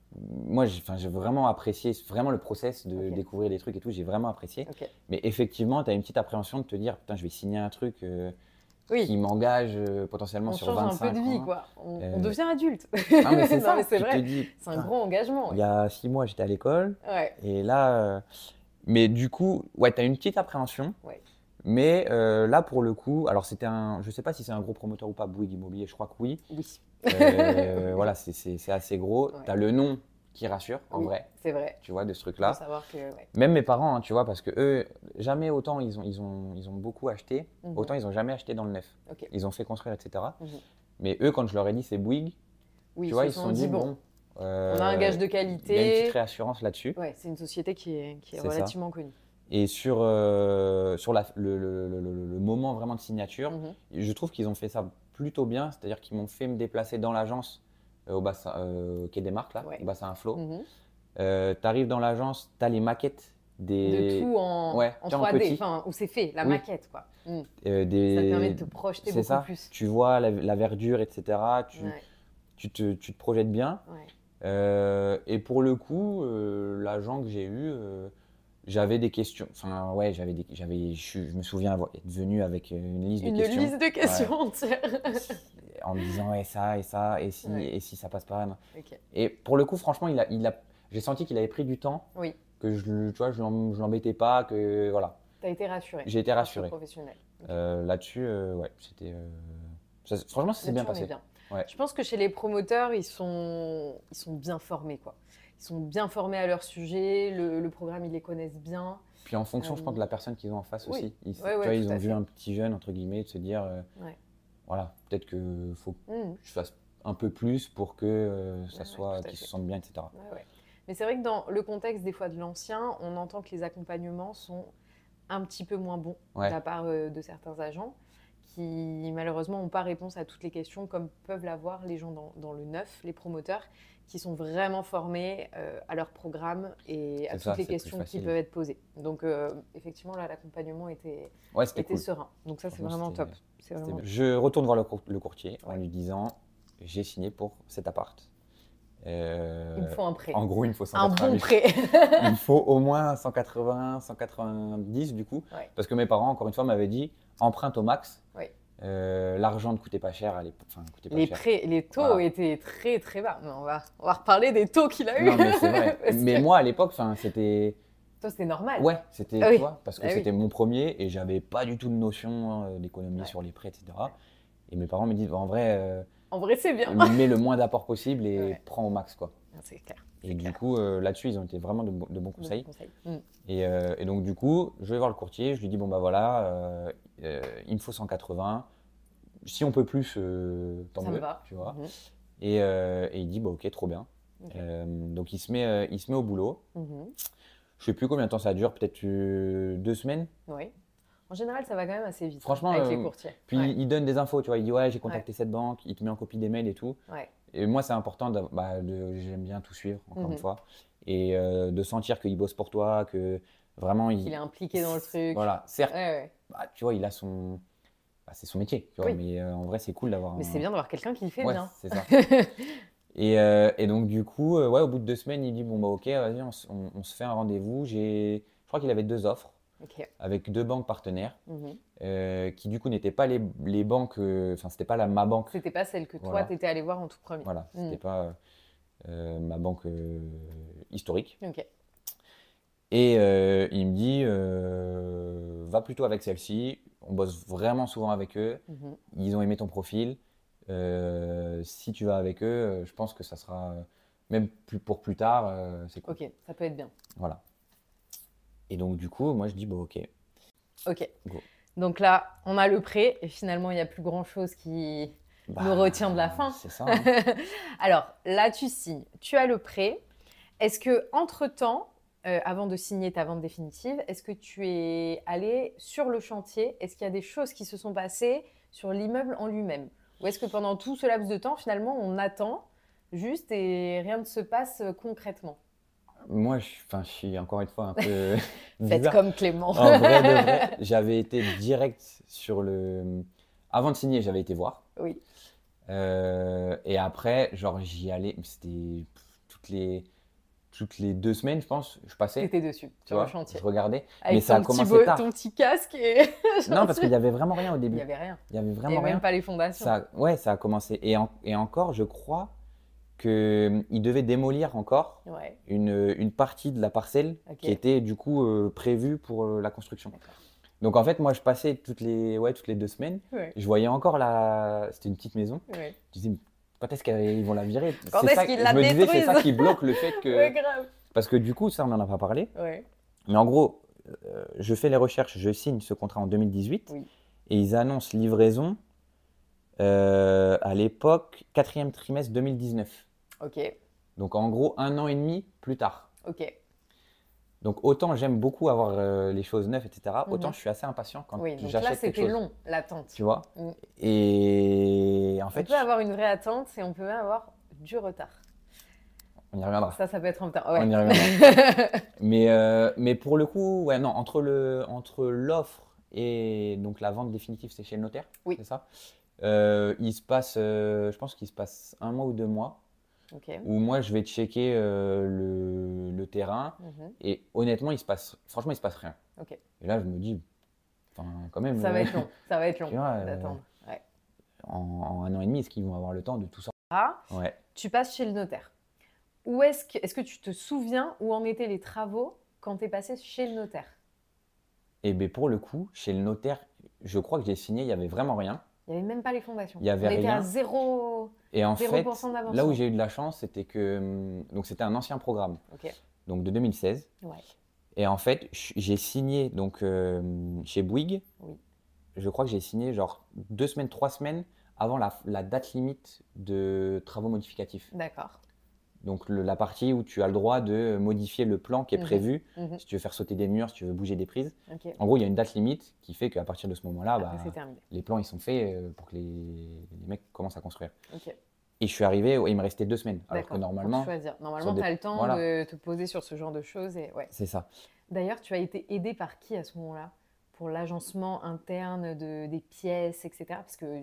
moi, j'ai vraiment apprécié vraiment le process de Ok. découvrir les trucs et tout. J'ai vraiment apprécié. Ok. Mais effectivement, tu as une petite appréhension de te dire, putain, je vais signer un truc Oui. qui m'engage potentiellement On sur change 25 un peu de vie, ans. quoi. On devient adulte. Non, mais c'est Non, ça. mais c'est Tu vrai. te dis, C'est un putain, gros engagement. il y a 6 mois, j'étais à l'école. Ouais. Et là, mais du coup, ouais, tu as une petite appréhension. Ouais. Mais là, pour le coup, alors je sais pas si c'est un gros promoteur ou pas, Bouygues Immobilier, je crois que oui. Oui. Voilà, c'est assez gros. Ouais. Tu as le nom qui rassure, en Oui, vrai, c'est vrai. tu vois, de ce Il truc-là. faut savoir que... Ouais. Même mes parents, hein, tu vois, parce que eux, jamais autant ils ont beaucoup acheté, Mhm. autant ils n'ont jamais acheté dans le neuf. Ok. Ils ont fait construire, etc. Mhm. Mais eux, quand je leur ai dit c'est Bouygues, Oui, tu vois, se ils se sont dit, bon, on a un gage de il y a une qualité. petite réassurance là-dessus. Ouais, c'est une société qui est C'est relativement connue. Et sur le moment vraiment de signature, Mhm. je trouve qu'ils ont fait ça plutôt bien, c'est-à-dire qu'ils m'ont fait me déplacer dans l'agence au bassin, quai des Marques, là, Ouais. au bassin à flot. Mhm. Tu arrives dans l'agence, tu as les maquettes De tout en Ouais, en tiens, en 3D, petit. enfin, où c'est fait, la Oui. maquette, quoi. Mm. Ça te des... permet de te projeter C'est beaucoup ça. plus. Tu vois la verdure, etc. Ouais. Tu te projettes bien. Ouais. Et pour le coup, l'agent que j'ai eu, j'avais des questions. Enfin, ouais, je me souviens être venu avec une liste de Une questions. liste de questions entière. En me disant, ouais, ça, et ça, et si, Ouais. et si ça passe pas. Non. Ok. Et pour le coup, franchement, j'ai senti qu'il avait pris du temps, Oui, que tu vois, je l'embêtais pas, que voilà. tu as été rassuré. J'ai été par ce rassuré. professionnel. Ok. Là-dessus, ouais, c'était. Franchement, ça s'est bien Là-dessus, on est passé. bien. Ouais. Je pense que chez les promoteurs, ils sont bien formés, quoi. Ils sont bien formés à leur sujet, le programme, ils les connaissent bien. Puis en fonction, je pense, de la personne qu'ils ont en face Oui. aussi. Ouais, Tu vois, ouais, ils tout à ont vu fait. un petit jeune, entre guillemets, de se dire, Ouais. voilà, peut-être qu'il faut que Mhm. je fasse un peu plus pour que ça Ouais, soit, tout à qu'ils se fait. sentent bien, etc. Ouais, ouais. Mais c'est vrai que dans le contexte des fois de l'ancien, on entend que les accompagnements sont un petit peu moins bons Ouais. de la part de certains agents qui malheureusement n'ont pas réponse à toutes les questions comme peuvent l'avoir les gens dans le neuf, les promoteurs qui sont vraiment formés à leur programme et à C'est toutes ça, les c'est plus questions qui facile. peuvent être posées. Donc effectivement là l'accompagnement était Ouais, c'était cool. serein. Donc ça c'est Franchement, vraiment c'était- top. C'est C'était vraiment bien. Je retourne voir le courtier en Ouais. lui disant, j'ai signé pour cet appart. Il me faut un prêt. En gros, il me faut Un 180 bon 000. prêt. Il me faut au moins 180, 190 du coup. Ouais. Parce que mes parents, encore une fois, m'avaient dit, emprunte au max. Ouais. L'argent ne coûtait pas cher à l'époque. Enfin, coûtait pas Les cher. prêts, les taux Voilà. étaient très très bas. Mais on va reparler des taux qu'il a eu. Non, mais c'est vrai. Parce Mais que moi, à l'époque, c'était... toi, c'était normal. Ouais, c'était, Ah oui. tu vois, parce que Ah oui. c'était mon premier et j'avais pas du tout de notion d'économie Ouais. sur les prêts, etc. Et mes parents me disent, en vrai, En vrai, c'est bien. mets le moins d'apport possible et Ouais. prends au max, quoi. C'est clair. Et du coup, là-dessus, ils ont été vraiment de bons Bon conseils. conseil. Et donc, du coup, je vais voir le courtier, je lui dis, bon, bah voilà, il me faut 180. Si on peut plus, tant Ça me mieux, va. tu vois. Mhm. Et il dit, bah ok, trop bien. Ok. Donc, il se met au boulot. Mhm. Je sais plus combien de temps ça dure, peut-être 2 semaines. Oui. En général, ça va quand même assez vite. Franchement, avec les courtiers. Puis Ouais. il donne des infos, tu vois. Il dit, ouais, j'ai contacté cette banque, il te met en copie des mails et tout. Ouais. Et moi, c'est important, j'aime bien tout suivre, encore une fois. Et de sentir qu'il bosse pour toi, que vraiment Il est impliqué dans le truc. Voilà, certes, Ouais. bah, tu vois, il a son. Bah, c'est son métier, tu vois, Oui. mais en vrai, c'est cool d'avoir Mais c'est bien d'avoir quelqu'un qui le fait Ouais, bien. c'est ça. Et donc, du coup, ouais, au bout de 2 semaines, il dit, bon, bah ok, vas-y, on se fait un rendez-vous. Je crois qu'il avait 2 offres Ok. avec 2 banques partenaires Mhm. qui, du coup, n'étaient pas les banques. Enfin, c'était pas ma banque. C'était pas celle que toi, Voilà. t'étais allé voir en tout premier. Voilà, Mhm. c'était pas ma banque historique. Ok. Et il me dit, va plutôt avec celle-ci. on bosse vraiment souvent avec eux. Ils ont aimé ton profil. Si tu vas avec eux, je pense que ça sera, même pour plus tard, c'est cool. Ok, ça peut être bien. Voilà. Et donc, du coup, moi, je dis, bon, ok. Ok. Go. Donc là, on a le prêt et finalement, il n'y a plus grand-chose qui nous retient de la fin. C'est ça. Hein. Alors, là, tu signes. Tu as le prêt. Est-ce que entre-temps, avant de signer ta vente définitive, est-ce que tu es allé sur le chantier? Est-ce qu'il y a des choses qui se sont passées sur l'immeuble en lui-même? Ou est-ce que pendant tout ce laps de temps, finalement, on attend juste et rien ne se passe concrètement? Moi, je suis encore une fois un peu Faites bizarre. comme Clément. En vrai de vrai, j'avais été direct sur le… Avant de signer, j'avais été voir. Oui. Et après, genre, j'y allais, c'était toutes les 2 semaines, je pense, je passais. T'étais dessus, Tu sur vois, le chantier. je regardais. Avec mais ça a commencé tard. ton petit casque et… Non, parce qu'il n'y avait vraiment rien au Il début. n'y avait rien. Il y avait Et vraiment rien. même pas les fondations. Ouais, ça a commencé. Et encore, je crois qu'ils devaient démolir encore Ouais. une partie de la parcelle qui était du coup prévue pour la construction. Donc en fait, moi, je passais toutes les 2 semaines. Ouais. Je voyais encore C'était une petite maison. Ouais. Je disais, quand est-ce qu'ils vont la virer? Quand est-ce qu'ils la Je me disais, c'est ça détruisent? qui bloque le fait que… Ouais, grave. Parce que du coup, ça, on n'en a pas parlé. Ouais. Mais en gros, je fais les recherches, je signe ce contrat en 2018. Oui. Et ils annoncent livraison à l'époque, 4e trimestre 2019. Ok. Donc en gros, 1 an et demi plus tard. Ok. Donc autant j'aime beaucoup avoir les choses neuves, etc. Autant je suis assez impatient quand Oui, donc j'achète là, quelque c'était chose. long, l'attente. Tu vois. Mm. Et en On fait, peut avoir une vraie attente et on peut même avoir du retard. on y reviendra. Ça peut être en retard. Ouais. On y reviendra. mais pour le coup, ouais, non, entre l'offre et donc la vente définitive, c'est chez le notaire. Oui. C'est ça. Il se passe, je pense qu'il se passe 1 mois ou 2 mois. Ok. Où moi je vais checker le terrain et honnêtement franchement il se passe rien. Ok. Et là je me dis, enfin quand même. Ça va être long. Ça va être long Tu vois, d'attendre. Ouais. En 1 an et demi, est-ce qu'ils vont avoir le temps de tout ça? Ouais. Tu passes chez le notaire. Est-ce que tu te souviens où en étaient les travaux quand tu es passé chez le notaire? Et bien pour le coup, chez le notaire, je crois que j'ai signé, il n'y avait vraiment rien. Il n'y avait même pas les fondations. Il y avait On était rien. à 0%. Et en fait, d'avancement. là où j'ai eu de la chance, c'était que donc c'était un ancien programme, donc de 2016. Ouais. Et en fait, j'ai signé donc chez Bouygues. Oui. Je crois que j'ai signé genre 2 semaines, 3 semaines avant la date limite de travaux modificatifs. D'accord. Donc la partie où tu as le droit de modifier le plan qui est prévu, si tu veux faire sauter des murs, si tu veux bouger des prises. En gros, il y a une date limite qui fait qu'à partir de ce moment-là, les plans ils sont faits pour que les mecs commencent à construire. Et je suis arrivé, il me restait 2 semaines. Alors que normalement, tu as le temps de te poser sur ce genre de choses. C'est ça. D'ailleurs, tu as été aidé par qui à ce moment-là pour l'agencement interne des pièces, etc. Parce que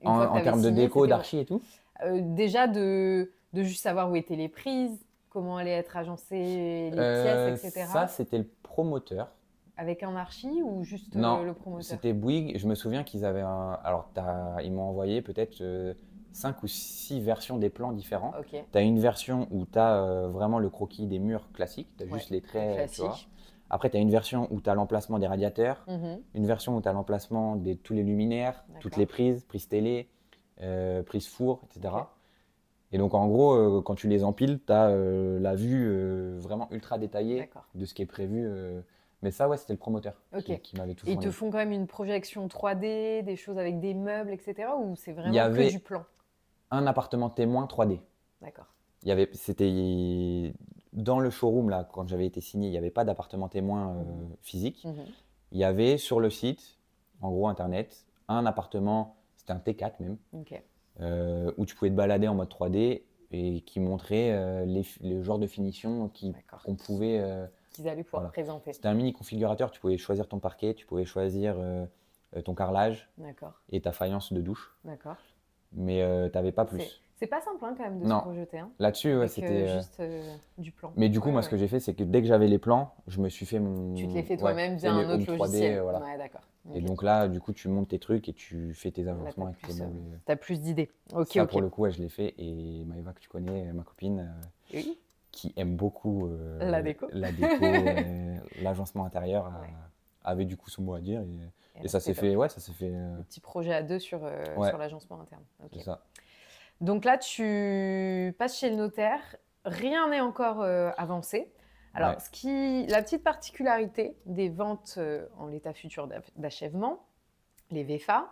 en termes de déco, d'archi et tout. Déjà de juste savoir où étaient les prises, comment allaient être agencées les pièces, etc. Ça, c'était le promoteur. Avec un archi ou juste non, le promoteur? C'était Bouygues. Je me souviens qu'ils avaient alors, ils m'ont envoyé peut-être 5 ou 6 versions des plans différents. Tu as une version où tu as vraiment le croquis des murs classiques. Tu as juste les traits. Tu vois. Après, tu as une version où tu as l'emplacement des radiateurs. Une version où tu as l'emplacement de tous les luminaires, toutes les prises télé, prises four, etc. Et donc, en gros, quand tu les empiles, tu as la vue vraiment ultra détaillée de ce qui est prévu. Mais ça, ouais, c'était le promoteur qui m'avait tout fourni. Ils te font quand même une projection 3D, des choses avec des meubles, etc. Ou c'est vraiment que du plan? Un appartement témoin 3D. D'accord. C'était dans le showroom, là, quand j'avais été signé, il n'y avait pas d'appartement témoin physique. Il y avait sur le site, en gros, Internet, un appartement, c'était un T4 même, où tu pouvais te balader en mode 3D et qui montrait le genre de finition qu'on pouvait… qu'ils allaient pouvoir présenter. C'était un mini configurateur, tu pouvais choisir ton parquet, tu pouvais choisir ton carrelage et ta faïence de douche. D'accord. Mais tu n'avais pas plus. C'est pas simple quand même de se projeter. Là-dessus, c'était juste du plan. Mais du coup, moi, ce que j'ai fait, c'est que dès que j'avais les plans, je me suis fait mon… Tu te les fais toi-même via un autre logiciel. 3D, voilà. Ouais, d'accord. Et donc là, du coup, tu montes tes trucs et tu fais tes agencements avec tes meubles. Tu as plus d'idées. Ça, pour le coup, je l'ai fait. Et Maëva, que tu connais, ma copine, qui aime beaucoup la déco, l'agencement intérieur, avait du coup son mot à dire. Et ça s'est fait. Ouais, ça s'est fait. Un petit projet à deux sur l'agencement interne. Okay. C'est ça. Donc là, tu passes chez le notaire. Rien n'est encore avancé. Alors, la petite particularité des ventes en l'état futur d'achèvement, les VFA,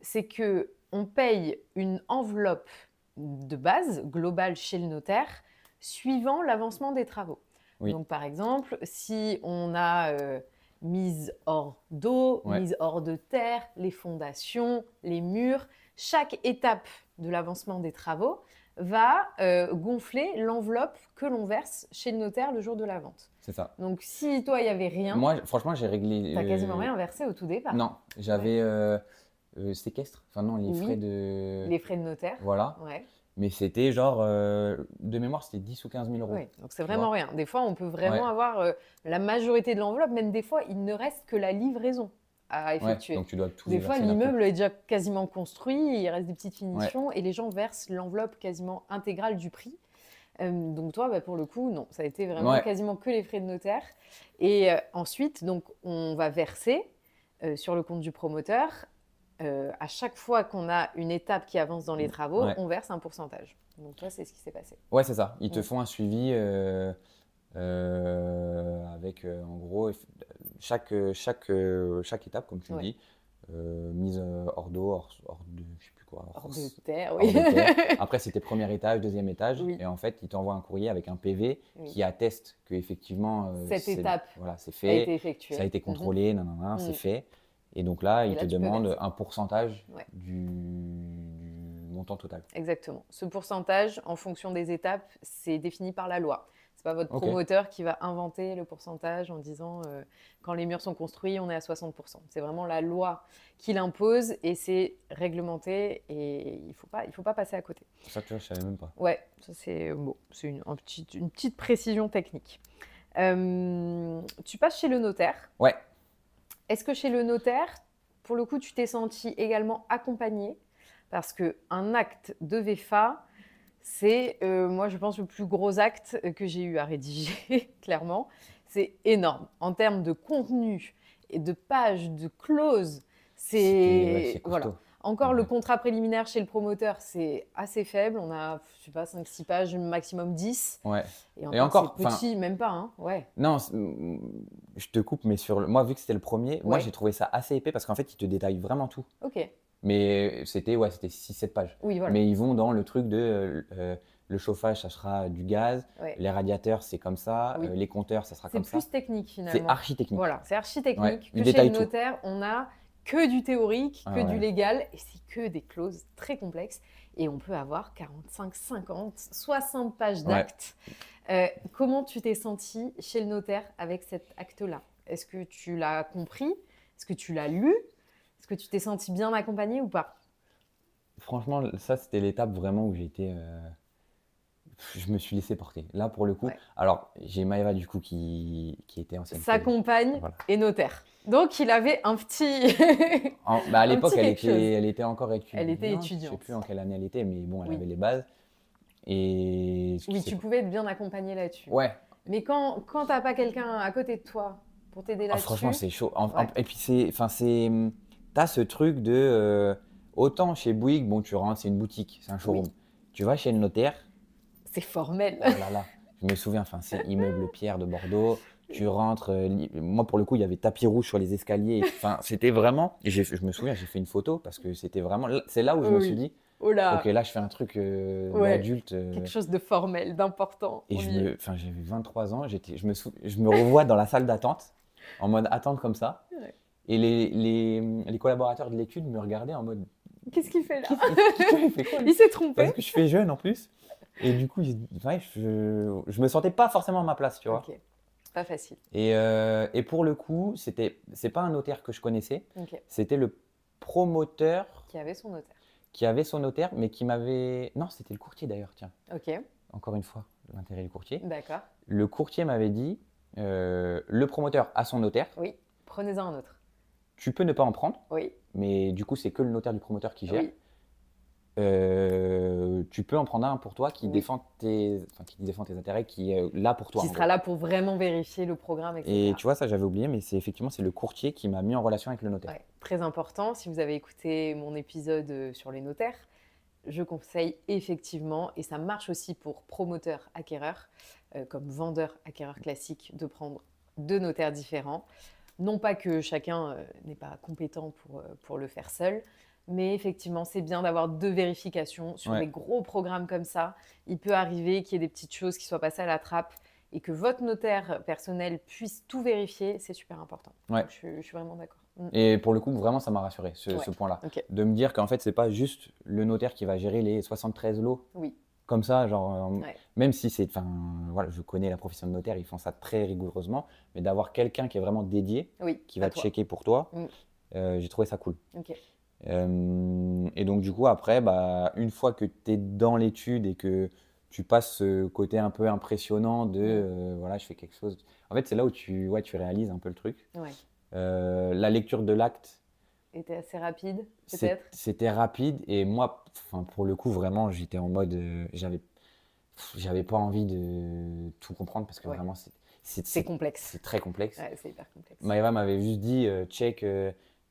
c'est qu'on paye une enveloppe de base globale chez le notaire suivant l'avancement des travaux. Oui. Donc, par exemple, si on a mise hors d'eau, mise hors de terre, les fondations, les murs, chaque étape de l'avancement des travaux va gonfler l'enveloppe que l'on verse chez le notaire le jour de la vente. C'est ça. Donc, si toi, il n'y avait rien… Moi, franchement, j'ai réglé… Tu n'as quasiment rien versé au tout départ. Non, j'avais séquestre. Enfin non, les frais de… Les frais de notaire. Voilà. Ouais. Mais c'était genre, de mémoire, c'était 10 ou 15 000 euros. Oui, donc c'est vraiment rien. Des fois, on peut vraiment avoir la majorité de l'enveloppe. Même des fois, il ne reste que la livraison à effectuer. Donc tu dois tout des fois, l'immeuble est déjà quasiment construit, il reste des petites finitions et les gens versent l'enveloppe quasiment intégrale du prix. Donc toi, pour le coup, non, ça a été vraiment quasiment que les frais de notaire. Et ensuite, donc, on va verser sur le compte du promoteur. À chaque fois qu'on a une étape qui avance dans les travaux, on verse un pourcentage. Donc toi, c'est ce qui s'est passé. Ouais, c'est ça. Ils te font un suivi avec, en gros, chaque étape, comme tu le dis, mise hors d'eau, hors de, je sais plus quoi. Hors de terre, oui. Hors de terre. Après, c'était premier étage, deuxième étage. Et en fait, ils t'envoient un courrier avec un PV qui atteste qu'effectivement, cette étape c'est fait, a été effectuée. Ça a été contrôlé, c'est fait. Et donc là, ils te demandent un pourcentage du montant total. Exactement. Ce pourcentage, en fonction des étapes, c'est défini par la loi. Ce n'est pas votre promoteur qui va inventer le pourcentage en disant quand les murs sont construits, on est à 60%. C'est vraiment la loi qui l'impose et c'est réglementé et il faut pas passer à côté. Ça, tu vois, je ne savais même pas. Ouais, ça c'est bon, c'est une petite précision technique. Tu passes chez le notaire. Ouais. Est-ce que chez le notaire, pour le coup, tu t'es senti également accompagné? Parce qu'un acte de VFA, c'est, moi, je pense, le plus gros acte que j'ai eu à rédiger, clairement. C'est énorme. En termes de contenu et de pages, de clauses, c'est voilà. Encore le contrat préliminaire chez le promoteur, c'est assez faible. On a, je sais pas, 5-6 pages, maximum 10. Ouais. Et encore c'est petit, même pas. Hein. Ouais. Non, je te coupe, mais moi, vu que c'était le premier, moi, j'ai trouvé ça assez épais parce qu'en fait, ils te détaillent vraiment tout. Ok. Mais c'était 6-7 pages. Oui, voilà. Mais ils vont dans le truc de le chauffage, ça sera du gaz. Les radiateurs, c'est comme ça. Les compteurs, ça sera comme ça. C'est plus technique, finalement. C'est archi technique. Voilà, c'est archi technique. Que chez le notaire, on a que du théorique, que du légal, et c'est que des clauses très complexes. Et on peut avoir 45, 50, 60 pages d'actes. Comment tu t'es senti chez le notaire avec cet acte-là? Est-ce que tu l'as compris? Est-ce que tu l'as lu? Est-ce que tu t'es senti bien accompagné ou pas? Franchement, ça, c'était l'étape vraiment où j'ai été… je me suis laissé porter. Là, pour le coup, alors j'ai Maëva du coup qui était ancienne. Sa compagne est notaire. Donc, il avait un petit… à l'époque, elle était encore étudiante. Elle était étudiante. Je ne sais plus en quelle année elle était, mais bon, elle avait les bases. Et tu pouvais être bien accompagné là-dessus. Ouais. Mais quand tu n'as pas quelqu'un à côté de toi pour t'aider là-dessus… Franchement, c'est chaud. Et puis, tu as ce truc de… autant chez Bouygues, bon, tu rentres, c'est une boutique, c'est un showroom. Tu vas chez le notaire… C'est formel. Oh là là, je me souviens, c'est immeuble Pierre de Bordeaux. Tu rentres, moi pour le coup, il y avait tapis rouge sur les escaliers. C'était vraiment, je me souviens, j'ai fait une photo parce que c'était vraiment, c'est là où je me suis dit, ok, là je fais un truc d'adulte. Quelque chose de formel, d'important. Et j'avais 23 ans, je me revois dans la salle d'attente, en mode attente comme ça. Ouais. Et les collaborateurs de l'étude me regardaient en mode, qu'est-ce qu'il fait là? Il fait quoi, il s'est trompé. Parce que je fais jeune en plus. Et du coup, je me sentais pas forcément à ma place, tu vois. Ok, pas facile. Et pour le coup, c'est pas un notaire que je connaissais. C'était le promoteur qui avait son notaire. Qui avait son notaire, mais qui m'avait… Non, c'était le courtier d'ailleurs, tiens. Ok. Encore une fois, l'intérêt du courtier. D'accord. Le courtier m'avait dit, le promoteur a son notaire. Oui, prenez-en un autre. Tu peux ne pas en prendre. Oui. Mais du coup, c'est que le notaire du promoteur qui gère. Oui. Tu peux en prendre un pour toi qui défend tes intérêts, qui est là pour toi. Qui sera là pour vraiment vérifier le programme, etc. Et tu vois, ça j'avais oublié, mais c'est le courtier qui m'a mis en relation avec le notaire. Ouais, très important. Si vous avez écouté mon épisode sur les notaires, je conseille effectivement, et ça marche aussi pour promoteurs acquéreurs, comme vendeurs acquéreurs classiques, de prendre 2 notaires différents. Non pas que chacun n'est pas compétent pour le faire seul, mais effectivement, c'est bien d'avoir 2 vérifications sur des gros programmes comme ça. Il peut arriver qu'il y ait des petites choses qui soient passées à la trappe et que votre notaire personnel puisse tout vérifier, c'est super important. Ouais. Je suis vraiment d'accord. Et pour le coup, vraiment, ça m'a rassuré, ce point-là. Okay. De me dire qu'en fait, c'est pas juste le notaire qui va gérer les 73 lots. Oui. Comme ça, genre, même si c'est, voilà, je connais la profession de notaire, ils font ça très rigoureusement, mais d'avoir quelqu'un qui est vraiment dédié, qui va te checker pour toi, j'ai trouvé ça cool. Okay. Et donc, du coup, après, une fois que tu es dans l'étude et que tu passes ce côté un peu impressionnant de voilà, je fais quelque chose. En fait, c'est là où tu réalises un peu le truc. Ouais. La lecture de l'acte était assez rapide, peut-être. C'était rapide et moi, pour le coup, vraiment, j'étais en mode, j'avais pas envie de tout comprendre parce que vraiment, c'est complexe. C'est très complexe. Ouais, c'est hyper complexe. Maëva m'avait juste dit, check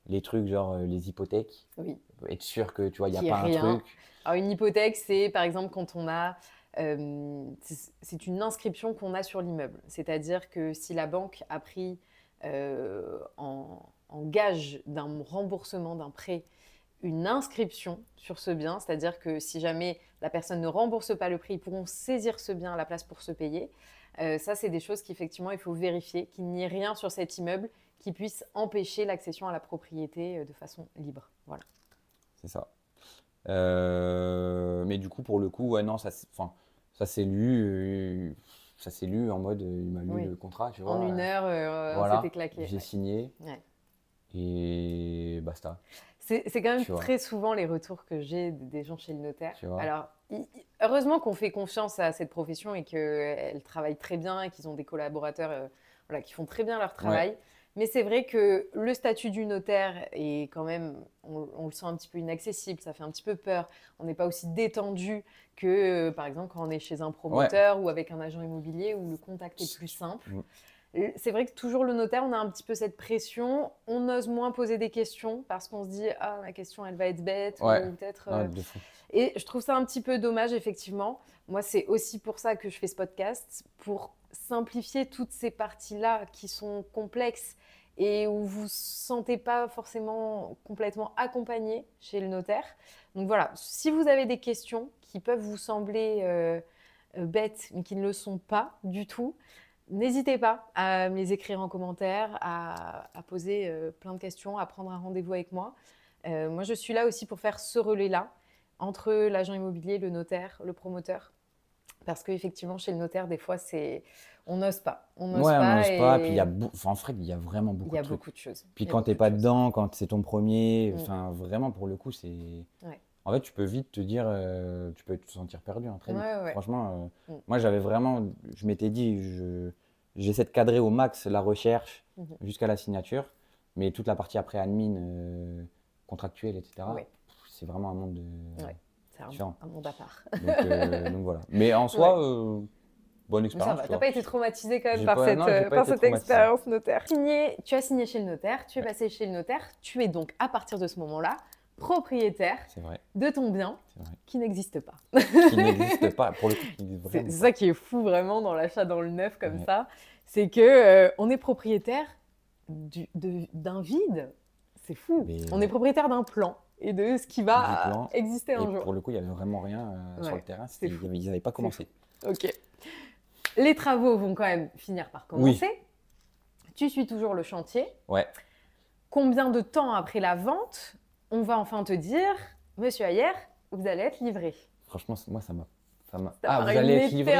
les trucs genre les hypothèques. Oui. Être sûr que tu vois, il n'y a pas un truc. Alors, une hypothèque, c'est par exemple quand on a. C'est une inscription qu'on a sur l'immeuble. C'est-à-dire que si la banque a pris en gage d'un remboursement d'un prêt une inscription sur ce bien, c'est-à-dire que si jamais la personne ne rembourse pas le prix, ils pourront saisir ce bien à la place pour se payer. Ça, c'est des choses qu'effectivement, il faut vérifier, qu'il n'y ait rien sur cet immeuble qui puisse empêcher l'accession à la propriété de façon libre. Voilà. C'est ça. Mais du coup, pour le coup, non, ça s'est lu. Ça s'est lu en mode, il m'a lu le contrat, tu vois. En 1 heure, voilà, c'était claqué. J'ai signé. Et basta. C'est quand même très souvent les retours que j'ai des gens chez le notaire. Alors, heureusement qu'on fait confiance à cette profession et qu'elle travaille très bien et qu'ils ont des collaborateurs qui font très bien leur travail. Mais c'est vrai que le statut du notaire est quand même, on le sent un petit peu inaccessible, ça fait un petit peu peur. On n'est pas aussi détendu que, par exemple, quand on est chez un promoteur ou avec un agent immobilier où le contact est plus simple. C'est vrai que toujours le notaire, on a un petit peu cette pression. On ose moins poser des questions parce qu'on se dit « Ah, ma question, elle va être bête. Ou peut-être… Et je trouve ça un petit peu dommage, effectivement. Moi, c'est aussi pour ça que je fais ce podcast, pour simplifier toutes ces parties-là qui sont complexes et où vous ne vous sentez pas forcément complètement accompagné chez le notaire. Donc voilà, si vous avez des questions qui peuvent vous sembler bêtes, mais qui ne le sont pas du tout, n'hésitez pas à me les écrire en commentaire, à poser plein de questions, à prendre un rendez-vous avec moi. Moi, je suis là aussi pour faire ce relais-là entre l'agent immobilier, le notaire, le promoteur. Parce qu'effectivement, chez le notaire, des fois, on n'ose pas. On n'ose pas. Puis en fait, il y a vraiment beaucoup de trucs. Il y a beaucoup de choses. Puis quand tu n'es pas dedans, quand c'est ton premier, vraiment, pour le coup, c'est… En fait, tu peux vite te dire, tu peux te sentir perdu très vite. Franchement, moi, je m'étais dit, j'essaie de cadrer au max la recherche jusqu'à la signature, mais toute la partie après admin, contractuelle, etc., c'est vraiment un monde c'est un monde à part. Donc voilà. Mais en soi, bonne expérience. Tu n'as pas été traumatisé quand même par cette expérience notaire. Tu as signé chez le notaire, tu es passé chez le notaire, tu es donc à partir de ce moment-là propriétaire de ton bien qui n'existe pas. Qui n'existe pas, pour le coup. C'est ça qui est fou vraiment dans l'achat dans le neuf comme ça, c'est qu'on est propriétaire d'un vide. C'est fou. On est propriétaire d'un plan et de ce qui va exister un jour. Pour le coup, il n'y avait vraiment rien sur le terrain. Ils n'avaient pas commencé. Ok. Les travaux vont quand même finir par commencer. Tu suis toujours le chantier. Combien de temps après la vente on va enfin te dire, Monsieur Ayer, vous allez être livré? Franchement, moi, ça m'a… vous allez être livré?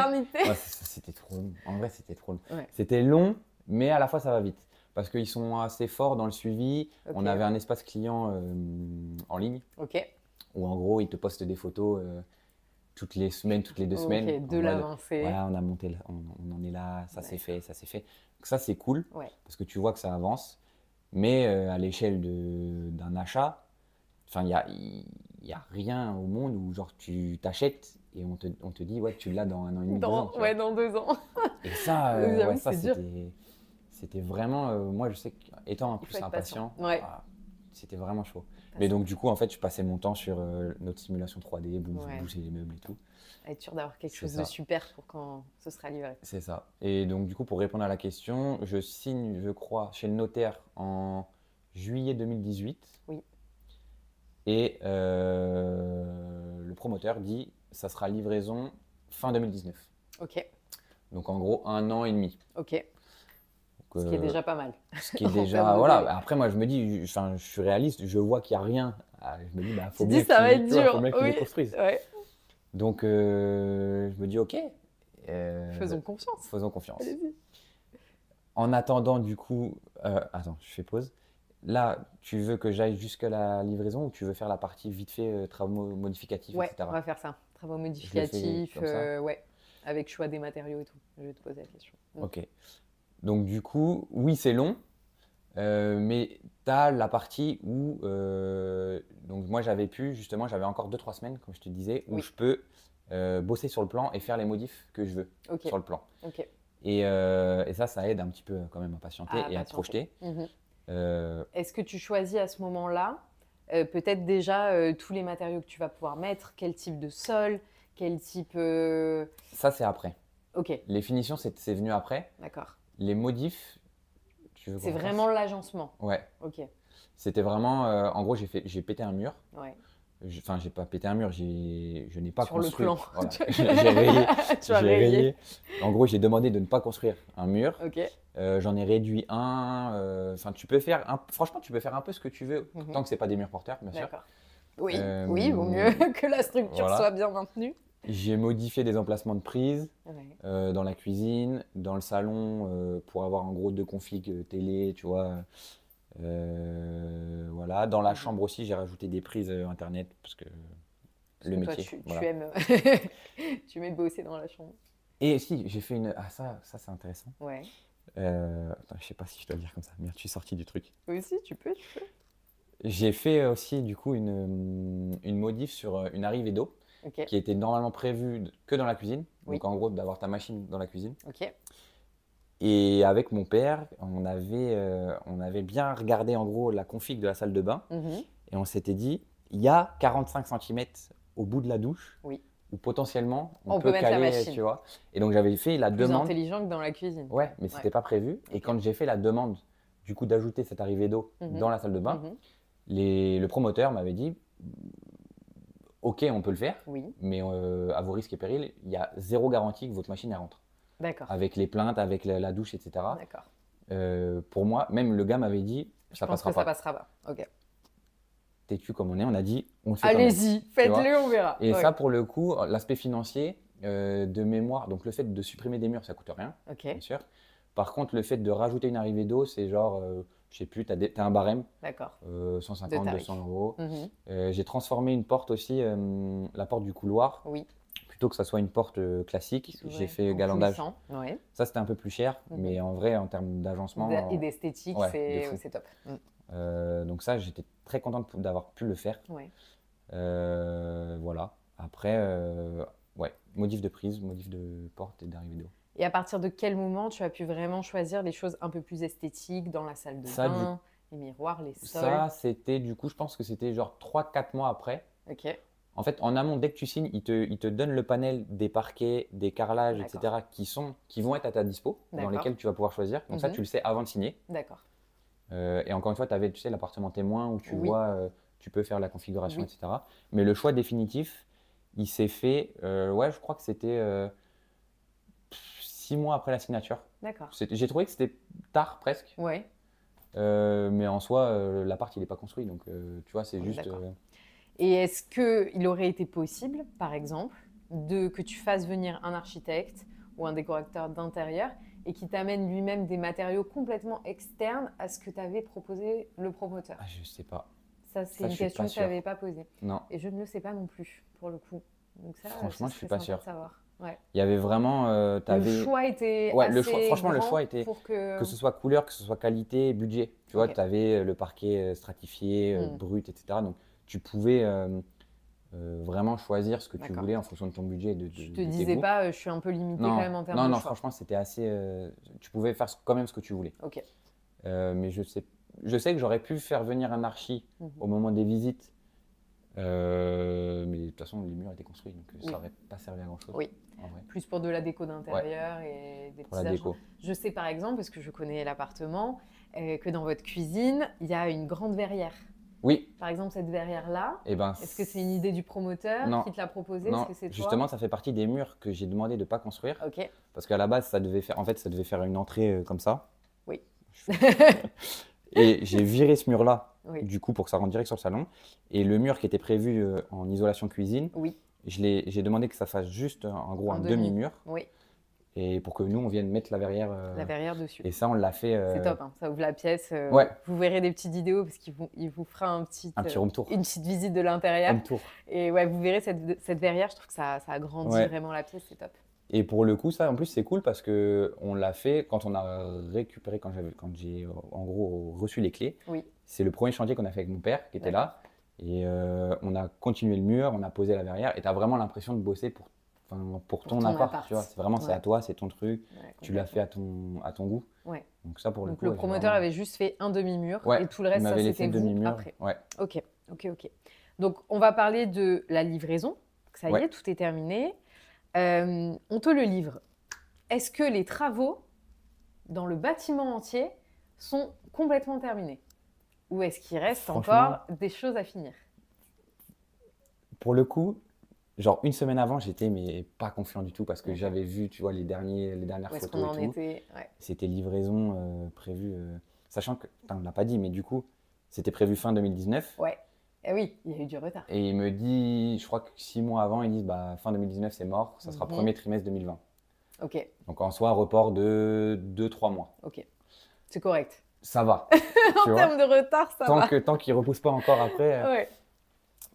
C'était trop long. En vrai, c'était trop long. C'était long, mais à la fois, ça va vite. Parce qu'ils sont assez forts dans le suivi. On avait un espace client en ligne. Où en gros, ils te postent des photos toutes les semaines, toutes les 2 semaines. De l'avancée. Voilà, on a monté, on en est là, ça s'est fait, ça s'est fait. Donc ça, c'est cool. Parce que tu vois que ça avance. Mais à l'échelle d'un achat, il il n'y a rien au monde où genre tu t'achètes et on te dit ouais tu l'as dans 1 an et demi, 2 ans. Ouais, dans 2 ans. Et ça, J'avoue, ouais, ça c'est dur. c'était vraiment, moi je sais qu'étant un Il peu faut être impatient, Ouais. c'était vraiment chaud. Mais donc du coup en fait je passais mon temps sur notre simulation 3D, Ouais. bouger les meubles et tout. Être sûr d'avoir quelque C'est chose ça. de super pour quand ce sera livré. C'est ça. Et donc du coup pour répondre à la question, je signe je crois chez le notaire en juillet 2018. Oui. Et le promoteur dit ça sera livraison fin 2019. Ok, Donc en gros 1 an et demi. ok. Donc, Ce qui est déjà pas mal. ce qui est En termes déjà de voilà. délai. Après moi je me dis, enfin je suis réaliste, je vois qu'il n'y a rien. Ah, je me dis bah faut Tu bien dis ça va être tu vois, dur. faut bien qu'ils Oui. les construisent. Ouais. Donc je me dis ok. Faisons confiance. Faisons confiance. Allez-y. En attendant du coup, attends, je fais pause. Là, tu veux que j'aille jusqu'à la livraison ou tu veux faire la partie vite fait travaux modificatifs, Ouais, etc. on va faire ça. Travaux Je le fais modificatifs, comme ça. ouais. Avec choix des matériaux et tout. Je vais te poser la question. Ok. Donc du coup, oui, c'est long, mais tu as la partie où, donc moi justement, j'avais encore 2-3 semaines, comme je te disais, où Oui. je peux bosser sur le plan et faire les modifs que je veux Ok. sur le plan. Ok. Et ça aide un petit peu quand même à patienter et à te projeter. Mhm. Euh, Est-ce que tu choisis à ce moment-là peut-être déjà tous les matériaux que tu vas pouvoir mettre, quel type de sol, quel type… Ça, c'est après. Ok, Les finitions, c'est venu après. d'accord. Les modifs, tu veux C'est qu'on fasse vraiment l'agencement. Ouais. Ok, C'était vraiment, en gros, j'ai pété un mur. ouais. Enfin, j'ai pas pété un mur, je n'ai pas Sur le construit. plan. Voilà. Tu as- J'ai rayé. Tu as J'ai rayé. rayé. En gros, j'ai demandé de ne pas construire un mur. Ok. J'en ai réduit un. Enfin, tu peux faire franchement, tu peux faire un peu ce que tu veux, Mhm. tant que c'est pas des murs porteurs, bien sûr. D'accord. Oui, Euh, oui, vaut mieux que la structure voilà. soit bien maintenue. J'ai modifié des emplacements de prises Ouais. dans la cuisine, dans le salon, pour avoir en gros 2 configs télé, tu vois. Voilà. Dans la chambre aussi, j'ai rajouté des prises internet parce que le Parce que métier. toi, tu voilà. aimes, tu aimes bosser dans la chambre. Et si, j'ai fait une. Ah, ça c'est intéressant. Ouais. Attends, je sais pas si je dois le dire comme ça. Merde, je suis sorti du truc. Oui, si, tu peux. J'ai fait aussi du coup une modif sur une arrivée d'eau Ok, qui était normalement prévue que dans la cuisine. Oui. Donc en gros, d'avoir ta machine dans la cuisine. ok. Et avec mon père, on avait bien regardé en gros la config de la salle de bain Mhm. et on s'était dit, il y a 45 cm au bout de la douche Oui. où potentiellement On on peut peut mettre la caler, machine. tu vois. Et donc j'avais fait la Plus demande. intelligent que dans la cuisine. Ouais, mais c'était Ouais. pas prévu. Et Ok. quand j'ai fait la demande du coup d'ajouter cette arrivée d'eau Mhm. dans la salle de bain, Mhm. le promoteur m'avait dit ok, on peut le faire, Oui, mais à vos risques et périls, il y a 0 garantie que votre machine elle rentre. d'accord. Avec les plaintes, avec la douche, etc. D'accord. Pour moi, même le gars m'avait dit Je ça pense passera que ça pas. passera pas. Ok. Têtu comme on a dit on le fait quand même. Allez-y, faites-le, on verra. Et Ouais. ça, pour le coup, l'aspect financier de mémoire, donc le fait de supprimer des murs, ça coûte rien, Ok, bien sûr. Par contre, le fait de rajouter une arrivée d'eau, c'est genre, je sais plus, tu as un barème, d'accord. 150, De tarif. 200 euros. Mhm. J'ai transformé une porte aussi, la porte du couloir, Oui. plutôt que ça soit une porte classique, Qui j'ai s'ouvrait fait en galandage. coulissant. Ouais. Ça, c'était un peu plus cher, Mhm. mais en vrai, en termes d'agencement. Et d'esthétique, ouais, de fou. c'est top. Donc ça, j'étais très content d'avoir pu le faire. Ouais. Voilà. Après, ouais, modif de prise, modif de porte et d'arrivée d'eau. Et à partir de quel moment tu as pu vraiment choisir les choses un peu plus esthétiques dans la salle de Ça, bain, les miroirs, les sols? Ça, c'était du coup, je pense que c'était genre 3-4 mois après. Ok, En fait, en amont, dès que tu signes, ils te donnent le panel des parquets, des carrelages, D'accord. etc. qui vont être à ta dispo, dans D'accord. lesquels tu vas pouvoir choisir. Donc ça, Mhm. tu le sais avant de signer. d'accord. Et encore une fois, tu avais, tu sais, l'appartement témoin où tu Oui. vois, tu peux faire la configuration, Oui. etc. Mais le choix définitif, il s'est fait, ouais, je crois que c'était 6 mois après la signature. D'accord. J'ai trouvé que c'était tard presque, Ouais, mais en soi, l'appart, il n'est pas construit. Donc, tu vois, c'est On est juste. d'accord. Et est-ce qu'il aurait été possible, par exemple, que tu fasses venir un architecte ou un décorateur d'intérieur et qui t'amène lui-même des matériaux complètement externes à ce que t'avait proposé le promoteur? Ah, je sais pas. Ça, c'est Ça, une je suis question pas que tu sûr. n'avais pas posée. Non. Et je ne le sais pas non plus, pour le coup. Donc ça, Franchement, ce je suis serait pas sympa sûr. de savoir. Ouais. Il y avait vraiment. Le t'avais- choix était Ouais, assez franchement, le grand choix était. pour que… Que ce soit couleur, que ce soit qualité, budget. Tu vois, Ok. tu avais le parquet stratifié, Mm. brut, etc. Donc, tu pouvais vraiment choisir ce que tu voulais en fonction de ton budget. Tu te disais pas, je suis un peu limité quand même en termes de choix. Non, franchement, c'était assez. Tu pouvais faire quand même ce que tu voulais. Ok. Mais je sais que j'aurais pu faire venir un archi au moment des visites. Mais de toute façon, les murs étaient construits, donc ça n'aurait pas servi à grand-chose. Oui. En vrai. Plus pour de la déco d'intérieur et des petits ajots. Je sais par exemple, parce que je connais l'appartement, que dans votre cuisine, il y a une grande verrière. Oui. Par exemple, cette verrière-là, est-ce que c'est une idée du promoteur qui te l'a proposé? Non, est-ce que c'est toi? Justement, ça fait partie des murs que j'ai demandé de ne pas construire. Ok. Parce qu'à la base, ça devait faire une entrée comme ça. Oui. Et j'ai viré ce mur-là, du coup, pour que ça rentre direct sur le salon. Et le mur qui était prévu en isolation cuisine, j'ai demandé que ça fasse juste, en gros, un demi-mur. Oui. Et pour que nous, on vienne mettre la verrière dessus. Et ça, on l'a fait. C'est top, hein. Ça ouvre la pièce. Vous verrez des petites vidéos parce qu'il vous fera un petit room tour. Une petite visite de l'intérieur. Room tour. Et ouais, vous verrez cette verrière, je trouve que ça agrandit vraiment la pièce, c'est top. Et pour le coup, ça, en plus, c'est cool parce qu'on l'a fait quand on a récupéré, quand j'ai en gros reçu les clés. Oui. C'est le premier chantier qu'on a fait avec mon père qui était là. Et on a continué le mur, on a posé la verrière. Et tu as vraiment l'impression de bosser pour ton appart. Tu vois, c'est vraiment c'est à toi, c'est ton truc. Tu l'as fait à ton goût. Ouais. Donc ça, pour le coup, le promoteur avait juste fait un demi-mur et tout le reste, ça c'était vous après. Ouais. Ok. Donc on va parler de la livraison. Ça y est, tout est terminé. On te le livre. Est-ce que les travaux dans le bâtiment entier sont complètement terminés? Ou est-ce qu'il reste encore des choses à finir? Pour le coup, genre une semaine avant, j'étais pas confiant du tout parce que j'avais vu, tu vois, les dernières photos et tout. C'était livraison prévue, sachant que, on ne l'a pas dit, mais du coup, c'était prévu fin 2019. Ouais. Et oui, il y a eu du retard. Et il me dit, je crois que 6 mois avant, ils disent fin 2019, c'est mort, ça sera premier trimestre 2020. Ok. Donc en soi, report de 2-3 mois. Ok. C'est correct. Ça va. En termes de retard, ça va. Tant qu'il ne repousse pas encore après. Ouais.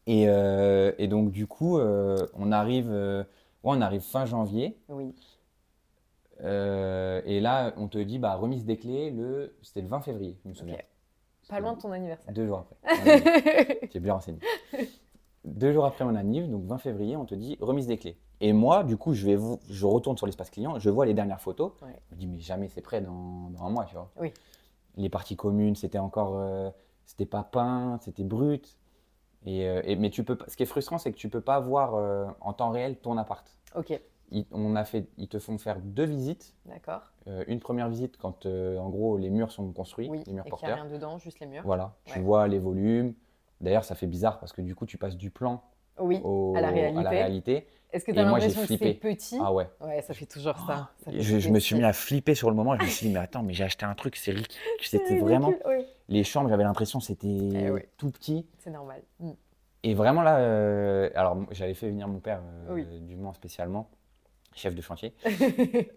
Et donc du coup, on arrive fin janvier. Oui. Et là, on te dit, remise des clés, c'était le 20 février, je me souviens. Okay. Pas loin de ton anniversaire. 2 jours après. Tu es bien renseigné. 2 jours après mon anniv, donc 20 février, on te dit remise des clés. Et moi, du coup, je retourne sur l'espace client, je vois les dernières photos. Ouais. Je me dis, mais jamais c'est prêt dans un mois, tu vois. Oui. Les parties communes, c'était encore, c'était pas peint, c'était brut. Mais ce qui est frustrant, c'est que tu peux pas voir en temps réel ton appart. Ok. Ils te font faire 2 visites. D'accord. Une première visite quand, en gros, les murs sont construits, les murs porteurs. Il n'y a rien dedans, juste les murs. Voilà. Tu vois les volumes. D'ailleurs, ça fait bizarre parce que du coup, tu passes du plan à la réalité. Est-ce que tu as l'impression que c'est petit? Ah ouais. Ouais, ça fait toujours ça. Je me suis mis à flipper sur le moment. Je me suis dit, mais attends, mais j'ai acheté un truc, c'était vraiment… Les chambres, j'avais l'impression que c'était tout petit. C'est normal. Et vraiment là, alors j'avais fait venir mon père du Mans spécialement, chef de chantier.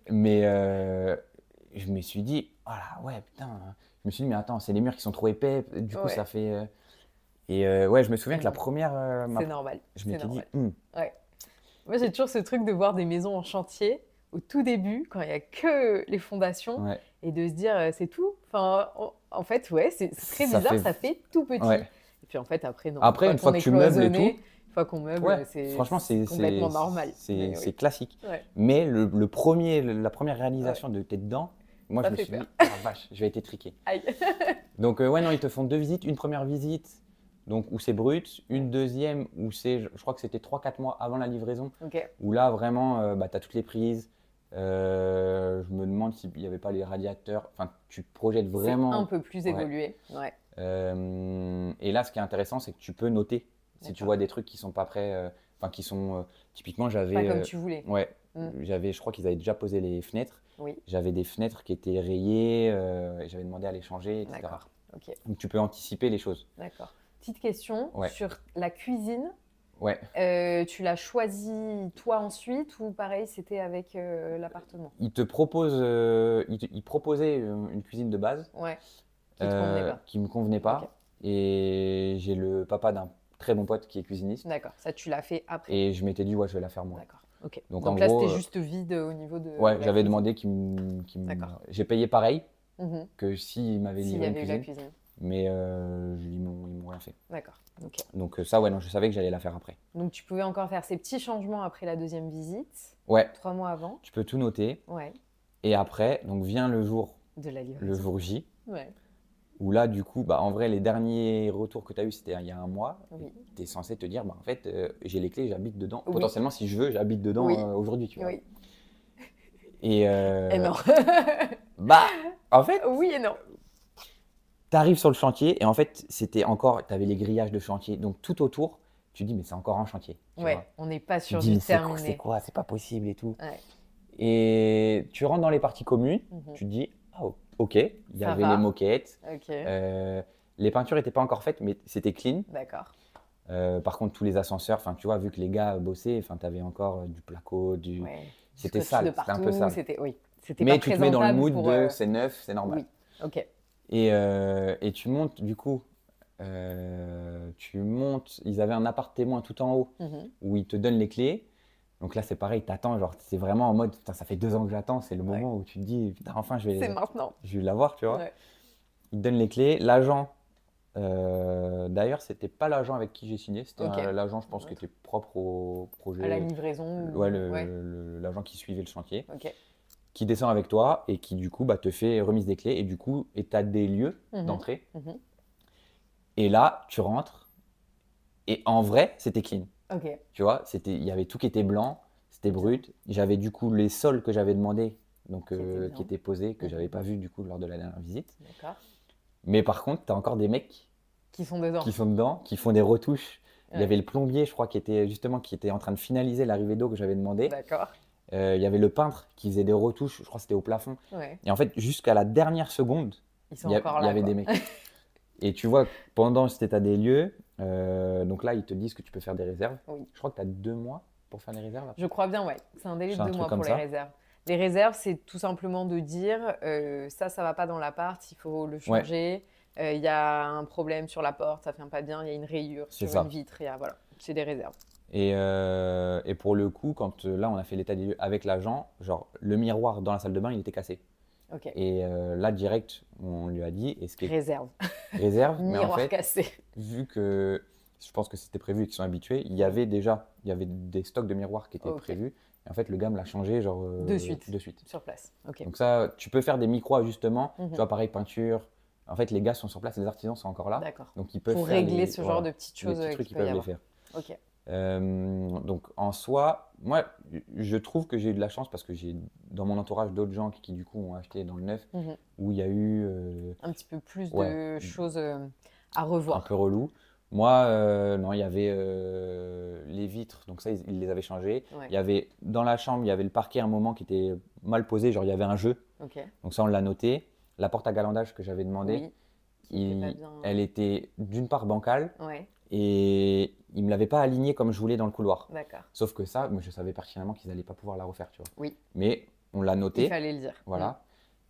Mais je me suis dit, oh là, ouais, putain. Je me suis dit, mais attends, c'est les murs qui sont trop épais. Du coup, ça fait… Et je me souviens que la première… c'est normal. Je m'étais dit… Ouais. Moi, j'ai toujours ce truc de voir des maisons en chantier au tout début, quand il n'y a que les fondations, et de se dire, c'est tout. Enfin, en fait, c'est très bizarre, ça fait tout petit. Ouais. Et puis en fait, après, non. Après, une fois que tu meubles et tout… Une fois qu'on meuble, c'est complètement normal. C'est classique. Ouais. Mais la première réalisation de t'es dedans, moi, je me suis dit, ah vache, je vais être étriqué. Aïe. Donc, non, ils te font 2 visites. Une première visite, donc, où c'est brut. Une deuxième, où je crois que c'était 3-4 mois avant la livraison. Où là, vraiment, tu as toutes les prises. Je me demande s'il n'y avait pas les radiateurs. Enfin, tu projettes vraiment… C'est un peu plus évolué. Ouais. Et là, ce qui est intéressant, c'est que tu peux noter. Si tu vois des trucs qui sont pas prêts, qui sont… typiquement, j'avais… Pas comme tu voulais. Ouais. Je crois qu'ils avaient déjà posé les fenêtres. Oui. J'avais des fenêtres qui étaient rayées et j'avais demandé à les changer, etc. D'accord. Okay. Donc, tu peux anticiper les choses. D'accord. Petite question sur la cuisine. Ouais. Tu l'as choisi toi ensuite ou pareil, c'était avec l'appartement? Il proposait une cuisine de base. Ouais. Qui me convenait pas. Okay. Et j'ai le papa d'un très bon pote qui est cuisiniste. D'accord, ça tu l'as fait après. Et je m'étais dit, je vais la faire moi. D'accord, ok. Donc là, c'était juste vide au niveau de… Ouais, j'avais demandé j'ai payé pareil que s'il m'avait livré une cuisine. Mais ils m'ont rien fait. D'accord. Ok. Donc ça, ouais, non, je savais que j'allais la faire après. Donc tu pouvais encore faire ces petits changements après la deuxième visite, Ouais, 3 mois avant. tu peux tout noter. Ouais. Et après, donc vient le jour De la livraison. le jour J, Ouais. où là, du coup, bah, en vrai, les derniers retours que tu as eus, c'était il y a un mois. Oui. Tu es censé te dire, bah, en fait, j'ai les clés, j'habite dedans. Oui. Potentiellement, si je veux, j'habite dedans Oui. aujourd'hui, tu vois. Oui. Et non. bah, en fait, Oui et non. tu arrives sur le chantier et en fait, c'était encore, tu avais les grillages de chantier. Donc, tout autour, tu dis, mais c'est encore un chantier. Tu vois. On n'est pas Tu sûr dis, du mais terminé. c'est quoi, c'est pas possible et tout. Ouais. Et tu rentres dans les parties communes, Mhm. tu te dis, ah, ok, il y Ça avait va. les moquettes. Ok. Les peintures n'étaient pas encore faites, mais c'était clean. D'accord. Par contre, tous les ascenseurs, tu vois, vu que les gars bossaient, tu avais encore du placo, Ouais. c'était Scotch sale, de c'était un partout, peu sale. C'était Mais pas tu te mets dans le présentable mood pour, de c'est neuf, c'est normal. Oui. Ok. Et tu montes, du coup, ils avaient un appart témoin tout en haut Mhm. où ils te donnent les clés. Donc là, c'est pareil, t'attends, genre, c'est vraiment en mode, putain, ça fait 2 ans que j'attends, c'est le Ouais. moment où tu te dis, putain, enfin, C'est maintenant. je vais l'avoir, tu vois. Ouais. Ils te donnent les clés. L'agent, d'ailleurs, c'était pas l'agent avec qui j'ai signé, c'était Ok. l'agent, je pense, qui était propre au projet. À la livraison. Ouais, Ouais. l'agent qui suivait le chantier, Ok. qui descend avec toi et qui, du coup, bah, te fait remise des clés et du coup, état des lieux Mhm. d'entrée. Mhm. Et là, tu rentres et en vrai, c'était clean. Ok. Tu vois, il y avait tout qui était blanc, c'était brut. J'avais du coup les sols que j'avais demandé, donc qui étaient posés, que j'avais pas vu du coup lors de la dernière visite. D'accord. Mais par contre, tu as encore des mecs Qui sont dedans. qui sont dedans, qui font des retouches. Il y Ouais. avait le plombier, je crois, qui était en train de finaliser l'arrivée d'eau que j'avais demandé. D'accord. Il y avait le peintre qui faisait des retouches, je crois que c'était au plafond. Ouais. Et en fait, jusqu'à la dernière seconde, Ils sont il y encore là. avait quoi. des mecs. Et tu vois, pendant cet état des lieux, donc là, ils te disent que tu peux faire des réserves. Oui. Je crois que tu as 2 mois pour faire les réserves. Je crois bien, ouais. C'est un délai C'est de un 2 truc mois comme pour ça. les réserves. Les réserves, c'est tout simplement de dire ça va pas dans l'appart, il faut le changer. Il y a un problème sur la porte, ça ne vient pas bien, il y a une rayure C'est sur ça. une vitre. Voilà, c'est des réserves. Et pour le coup, quand là, on a fait l'état des lieux avec l'agent, genre le miroir dans la salle de bain, il était cassé. Ok. Et là, direct, on lui a dit, est-ce qu'il y a Réserve. réserve, mais en Miroir fait, cassé. vu que je pense que c'était prévu et qu'ils sont habitués, il y avait des stocks de miroirs qui étaient Ok. prévus. Et en fait, le gars me l'a changé genre De suite. De suite. Sur place. Ok. Donc ça, tu peux faire des micro-ajustements. Mhm. Tu vois, pareil, peinture. En fait, les gars sont sur place, les artisans sont encore là. D'accord. Donc ils peuvent Pour faire régler les- ce voilà, genre de petites les choses petits trucs, qu'il ils peut y peuvent les avoir. faire. Ok. Donc en soi, moi, je trouve que j'ai eu de la chance parce que j'ai dans mon entourage d'autres gens qui du coup ont acheté dans le neuf, Mhm. où il y a eu Un petit peu plus Ouais. de choses à un revoir. peu relou. Moi, non, il y avait les vitres, donc ça, ils les avaient changées. Ouais. Il y avait dans la chambre, il y avait le parquet à un moment qui était mal posé, genre il y avait un jeu, Ok. donc ça on l'a noté. La porte à galandage que j'avais demandé, Oui. Qui était pas bien. elle était d'une part bancale Ouais. et ils me l'avaient pas alignée comme je voulais dans le couloir. D'accord. Sauf que ça, moi, je savais pertinemment qu'ils n'allaient pas pouvoir la refaire, tu vois. Oui. Mais on l'a Il noté, fallait le dire. voilà.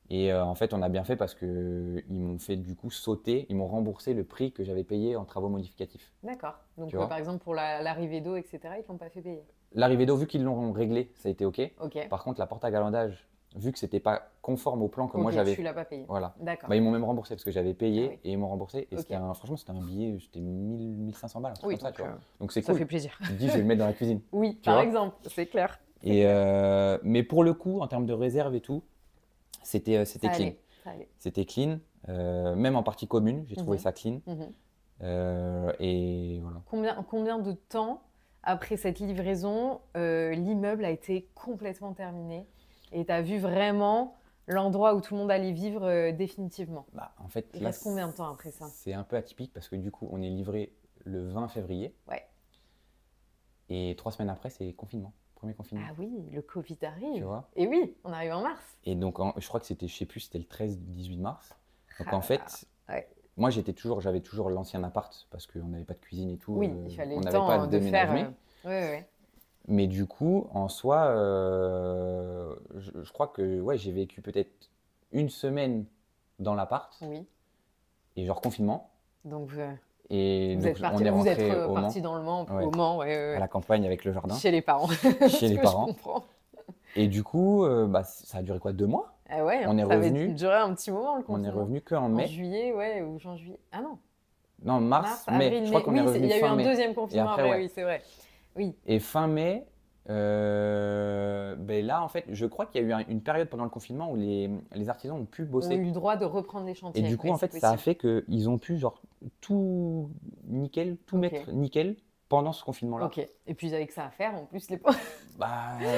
Et en fait, on a bien fait parce qu'ils m'ont fait du coup sauter, ils m'ont remboursé le prix que j'avais payé en travaux modificatifs. D'accord. Donc, Tu vois. par exemple, pour l'arrivée d'eau, etc., ils ne l'ont pas fait payer. L'arrivée d'eau, vu qu'ils l'ont réglé, ça a été OK. Ok. Par contre, la porte à galandage, vu que c'était pas conforme au plan que moi Ok, j'avais, tu l'as pas payé. voilà. D'accord. Bah, ils m'ont même remboursé parce que j'avais payé Ah oui. et ils m'ont remboursé. Et Ok. franchement, c'était un billet, c'était 1500 balles, un truc Oui, comme ça, donc, tu vois. Donc c'est ça cool. fait plaisir. Tu te dis, je vais le mettre dans la cuisine. Oui, Tu par vois. exemple, c'est clair. Et mais pour le coup, en termes de réserve et tout, c'était Ça clean. allait. Ça allait. C'était clean. Même en partie commune, j'ai trouvé Mhm. ça clean. Mhm. Et voilà. Combien de temps après cette livraison, l'immeuble a été complètement terminé et tu as vu vraiment l'endroit où tout le monde allait vivre définitivement? Bah, en fait, Il là, reste combien de temps après ça? c'est un peu atypique parce que du coup, on est livré le 20 février. Ouais. Et 3 semaines après, c'est confinement. Premier confinement. Ah oui, le Covid Tu arrive. vois. Et oui, on arrive en mars. Et donc, je crois que c'était, je sais plus, c'était le 13-18 mars. Donc Ah en fait, ouais. moi j'avais toujours l'ancien appart parce qu'on n'avait pas de cuisine et tout. Oui, il fallait on le n'avait temps pas de faire. déménagement. Ouais. Mais du coup, en soi, je crois que ouais, j'ai vécu peut-être une semaine dans l'appart Oui. et genre confinement. Donc, Et vous donc, êtes parti, on est rentré au Mans, parti dans le Mans, Ouais. au Mans, ouais. à la campagne avec le jardin. Chez les parents. Chez les Je parents. comprends. Et du coup, bah, ça a duré quoi, 2 mois? Ah ouais, On est ça avait revenu. duré un petit moment le On est confinement. revenu qu'en En mai. juillet, ouais, ou juin-juillet. Ah non. Non, mars, mai. avril, Je crois mai. qu'on Oui, est revenu il y a eu fin un mai. deuxième confinement après, après, ouais. oui, c'est vrai. Oui. Et fin mai, ben là, en fait, je crois qu'il y a eu une période pendant le confinement où les artisans ont pu Ont bosser. eu le droit de reprendre les Et chantiers. du coup, Ouais, en c'est fait, ça a possible. fait qu'ils ont pu genre tout nickel, tout Ok. mettre nickel pendant ce confinement-là. Ok. Et puis, ils avaient que ça à faire. En plus, Bah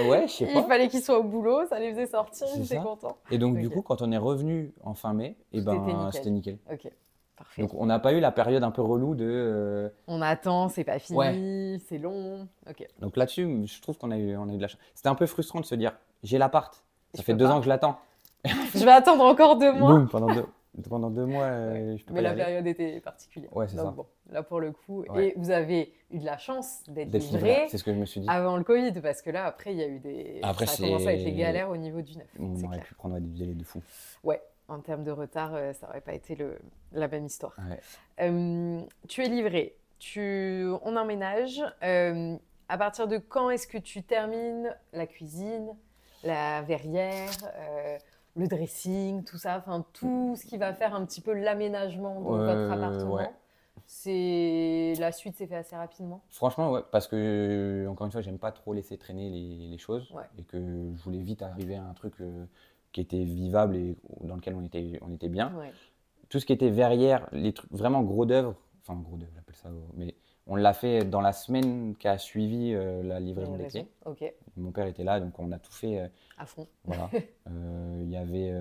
ouais, je sais il pas. fallait qu'ils soient au boulot, ça les faisait sortir, C'est ils étaient ça. contents. Et donc, du Ok. coup, quand on est revenu en fin mai, et Tout était ben, nickel. c'était nickel. Ok. Parfait. Donc, on n'a pas eu la période un peu relou de. On attend, c'est pas fini, Ouais. c'est long. Ok. Donc là-dessus, je trouve qu'on a eu de la chance. C'était un peu frustrant de se dire, j'ai l'appart, ça Je fait peux 2 pas. ans que je l'attends. Je vais attendre encore 2 mois. Boum, pendant 2 mois, Ouais. je peux Mais pas y la aller. période était particulière. Ouais, c'est Donc ça. bon, là pour le coup. Ouais. Et vous avez eu de la chance d'être D'être livré livré, c'est ce que je me suis dit. avant le Covid, parce que là, après, il y a eu des. Après, ça a commencé à être les c'est- galères au niveau du neuf. On c'est aurait clair. pu prendre des délais de fou. Ouais, en termes de retard, ça n'aurait pas été la même histoire. Ouais. Tu es livré, on emménage. À partir de quand est-ce que tu termines la cuisine, la verrière, le dressing, tout ça, enfin tout ce qui va faire un petit peu l'aménagement de votre appartement. Ouais. La suite s'est fait assez rapidement. Franchement, ouais, parce que, encore une fois, j'aime pas trop laisser traîner les choses Ouais. et que je voulais vite arriver à un truc qui était vivable et dans lequel on était bien. Ouais. Tout ce qui était verrière, les trucs vraiment gros d'œuvre, enfin gros d'œuvre, j'appelle ça, mais on l'a fait dans la semaine qui a suivi la livraison des clés. Ok, Mon père était là, donc on a tout fait. à fond. Voilà. Il y avait.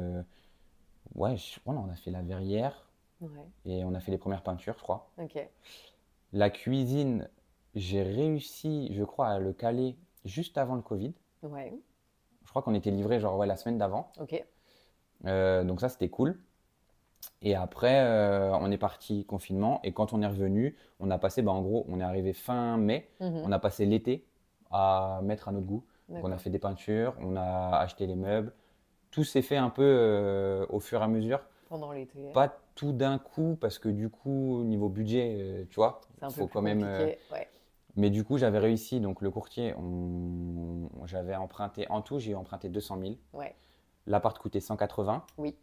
Ouais, on a fait la verrière Ouais, et on a fait les premières peintures, je crois. ok. La cuisine, j'ai réussi, je crois, à le caler juste avant le Covid. Ouais, Je crois qu'on était livré genre ouais, la semaine d'avant. ok. Donc ça, c'était cool. Et après, on est parti confinement. Et quand on est revenu, on a passé, en gros, on est arrivé fin mai. Mhm. On a passé l'été à mettre à notre goût. Donc on a D'accord. fait des peintures, on a acheté les meubles. Tout s'est fait un peu au fur et à mesure. Pendant l'été. Pas tout d'un coup, parce que du coup, niveau budget, tu vois, C'est un peu faut plus quand même. compliqué. Ouais. Mais du coup, j'avais réussi. Donc le courtier, j'avais emprunté, en tout, j'ai emprunté 200 000. Ouais. L'appart coûtait 180. Oui.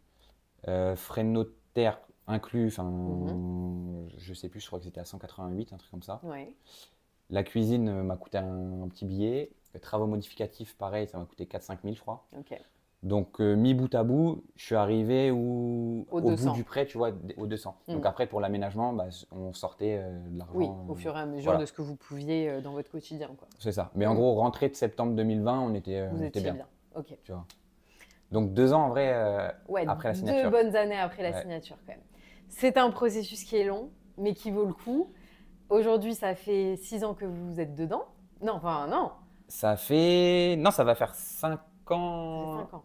Frais de notaire inclus, enfin, Mhm. je sais plus, je crois que c'était à 188, un truc comme ça. Ouais. La cuisine m'a coûté un petit billet. Les travaux modificatifs, pareil, ça m'a coûté 4-5 000, je crois. Ok. Donc, mis bout à bout, je suis arrivé au bout 200. du prêt, tu vois, aux 200. Donc Mm. après, pour l'aménagement, on sortait de l'argent. Oui, au fur et à mesure voilà. de ce que vous pouviez dans votre quotidien, quoi. C'est ça. Mais en Mm. gros, rentrée de septembre 2020, on était Vous étiez bien. bien. Ok. Tu vois. Donc 2 ans en vrai Ouais, après la 2 signature. bonnes années après la Ouais. signature, quand même. C'est un processus qui est long, mais qui vaut le coup. Aujourd'hui, ça fait 6 ans que vous êtes dedans. Non, enfin, non, Ça fait. Non, ça va faire 5 ça fait ans. 5 ans.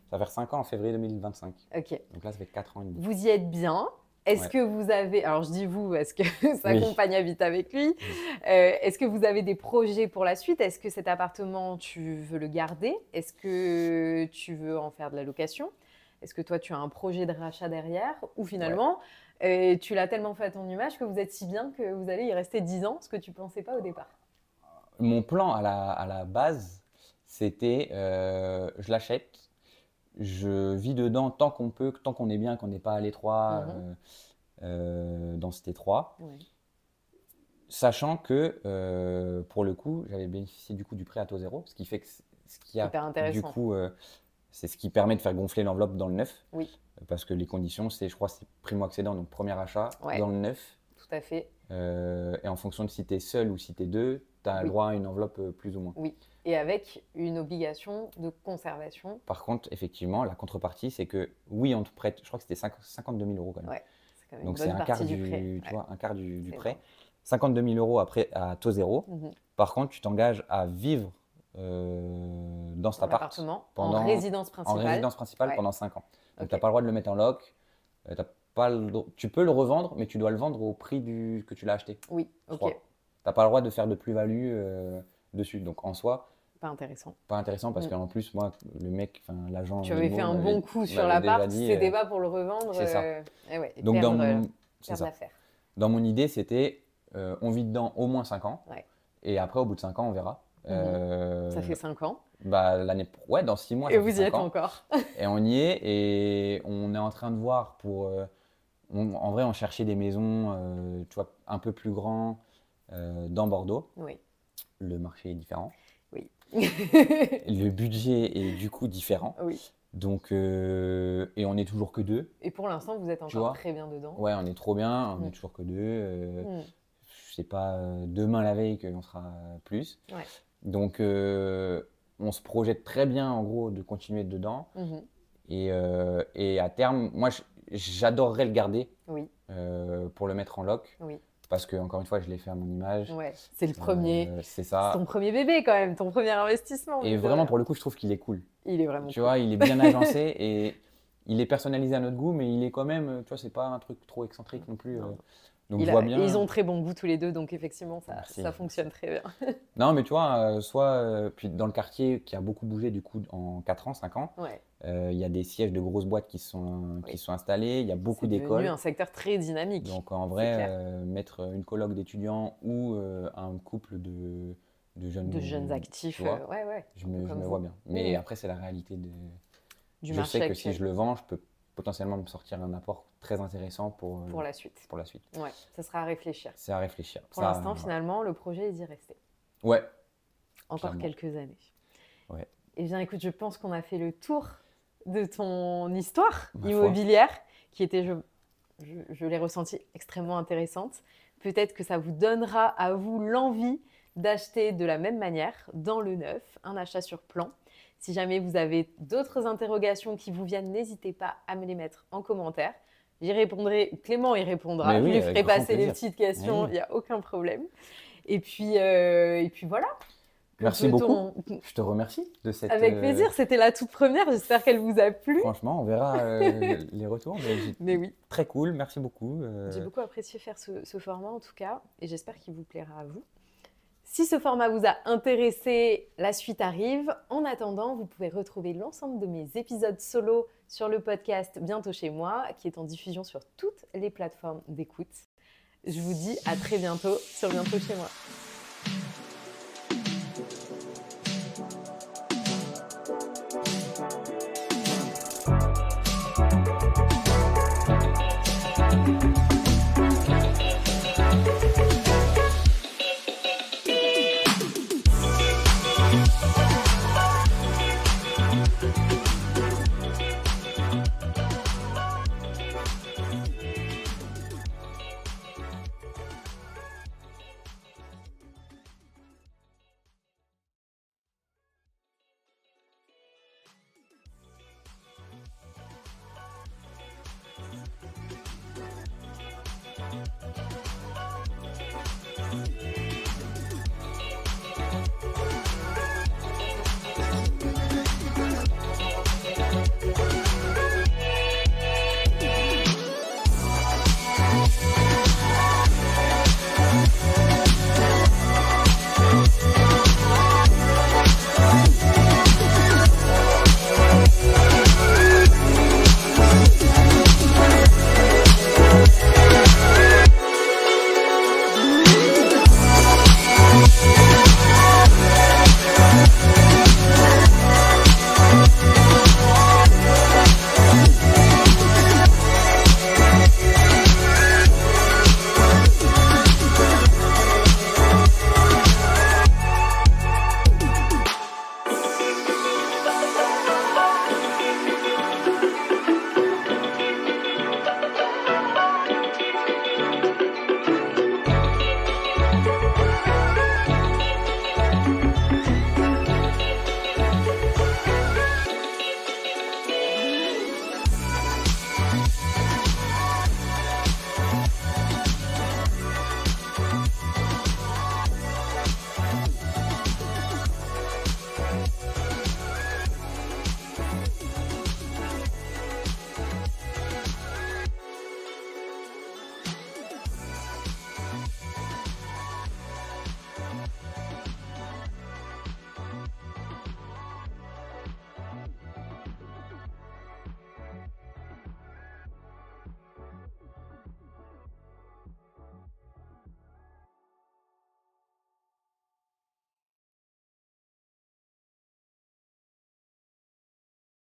Ça va faire 5 ans en février 2025. Ok. Donc là, ça fait 4 ans et demi. Vous y êtes bien. Est-ce Ouais. que vous avez, alors je dis vous, est-ce que sa Oui. compagne habite avec lui? Est-ce que vous avez des projets pour la suite? Est-ce que cet appartement, tu veux le garder? Est-ce que tu veux en faire de la location? Est-ce que toi, tu as un projet de rachat derrière? Ou finalement, tu l'as tellement fait à ton image que vous êtes si bien que vous allez y rester 10 ans, ce que tu ne pensais pas au départ? Mon plan à la base, c'était je l'achète, je vis dedans tant qu'on peut, tant qu'on est bien, qu'on n'est pas à l'étroit, dans cet étroit. Ouais. Sachant que pour le coup, j'avais bénéficié du coup du prêt à taux zéro, ce qui fait que ce qui a Hyper intéressant. du coup, c'est ce qui permet de faire gonfler l'enveloppe dans le neuf. Oui. Parce que les conditions, je crois, c'est primo-accédant, donc premier achat Ouais. dans le neuf. Tout à fait. Et en fonction de si tu es seul ou si tu es deux, tu as Oui. le droit à une enveloppe plus ou moins. Oui. Et avec une obligation de conservation. Par contre, effectivement, la contrepartie, c'est que oui, on te prête, je crois que c'était 52 000 euros quand même. Ouais. C'est quand même Donc une c'est bonne un quart partie du, prêt. tu Ouais. vois, un quart du C'est prêt. énorme. 52 000 euros après à taux zéro. Mhm. Par contre, tu t'engages à vivre dans cet Dans appart l'appartement, pendant- en résidence en principale. résidence principale Ouais. pendant 5 ans. Donc Ok. tu n'as pas le droit de le mettre en loc. Tu peux le revendre, mais tu dois le vendre au prix que tu l'as acheté. Oui, je ok. crois. Tu n'as pas le droit de faire de plus-value dessus. Donc en soi, Pas intéressant. pas intéressant parce Mm. qu'en plus, moi, le mec, l'agent. Tu avais fait un m'avait- bon coup sur m'avait déjà l'appart, dit, c'était pas pour le revendre. c'est ça. Et ouais, et Donc perdre, c'est perdre ça. l'affaire. Dans mon idée, c'était on vit dedans au moins 5 ans. Ouais. Et après, au bout de 5 ans, on verra. Ça fait 5 ans. Ouais, dans 6 mois, Et ça vous fait y 5 êtes ans. encore. Et on y est. Et on est en train de voir pour. En vrai, on cherchait des maisons tu vois, un peu plus grands dans Bordeaux. Oui. Le marché est différent. Oui. Le budget est du coup différent. Oui. Donc, et on n'est toujours que 2. Et pour l'instant, vous êtes encore très bien dedans. Ouais, on est trop bien, on est toujours que 2. Je sais pas, demain la veille qu'on sera plus. Ouais. Donc, on se projette très bien en gros de continuer dedans. Et à terme, moi j'adorerais le garder pour le mettre en loc. Oui. Parce que, encore une fois, je l'ai fait à mon image. Ouais, c'est le premier. C'est ça. C'est ton premier bébé quand même, ton premier investissement. Et vraiment, pour le coup, je trouve qu'il est cool. Il est vraiment cool. Tu vois, il est bien agencé et il est personnalisé à notre goût, mais il est quand même, tu vois, c'est pas un truc trop excentrique non plus. Donc je vois bien. Et ils ont très bon goût tous les deux, donc effectivement, ça fonctionne très bien. Non, mais tu vois, puis dans le quartier qui a beaucoup bougé du coup en 4 ans, 5 ans, il y a des sièges de grosses boîtes qui sont installés, il y a beaucoup d'écoles. C'est devenu un secteur très dynamique. Donc en vrai, mettre une coloc d'étudiants ou un couple de jeunes actifs, tu vois, je me vois bien. Mais après, c'est la réalité du marché. Je sais que si je le vends, je peux potentiellement me sortir un apport très intéressant pour la suite. Ouais, ça sera à réfléchir. C'est à réfléchir. Pour l'instant, finalement, le projet est d'y rester. Ouais. Encore quelques années. Ouais. Eh bien, écoute, je pense qu'on a fait le tour de ton histoire immobilière qui était, je l'ai ressentie extrêmement intéressante. Peut-être que ça vous donnera à vous l'envie d'acheter de la même manière, dans le neuf, un achat sur plan. Si jamais vous avez d'autres interrogations qui vous viennent, n'hésitez pas à me les mettre en commentaire. J'y répondrai, Clément y répondra. Je lui ferai passer les petites questions, il n'y a aucun problème. Et puis voilà. Merci beaucoup. Je te remercie de cette... Avec plaisir, c'était la toute première. J'espère qu'elle vous a plu. Franchement, on verra les retours. Mais oui. Très cool, merci beaucoup. J'ai beaucoup apprécié faire ce format en tout cas. Et j'espère qu'il vous plaira à vous. Si ce format vous a intéressé, la suite arrive. En attendant, vous pouvez retrouver l'ensemble de mes épisodes solo sur le podcast Bientôt chez moi, qui est en diffusion sur toutes les plateformes d'écoute. Je vous dis à très bientôt sur Bientôt chez moi.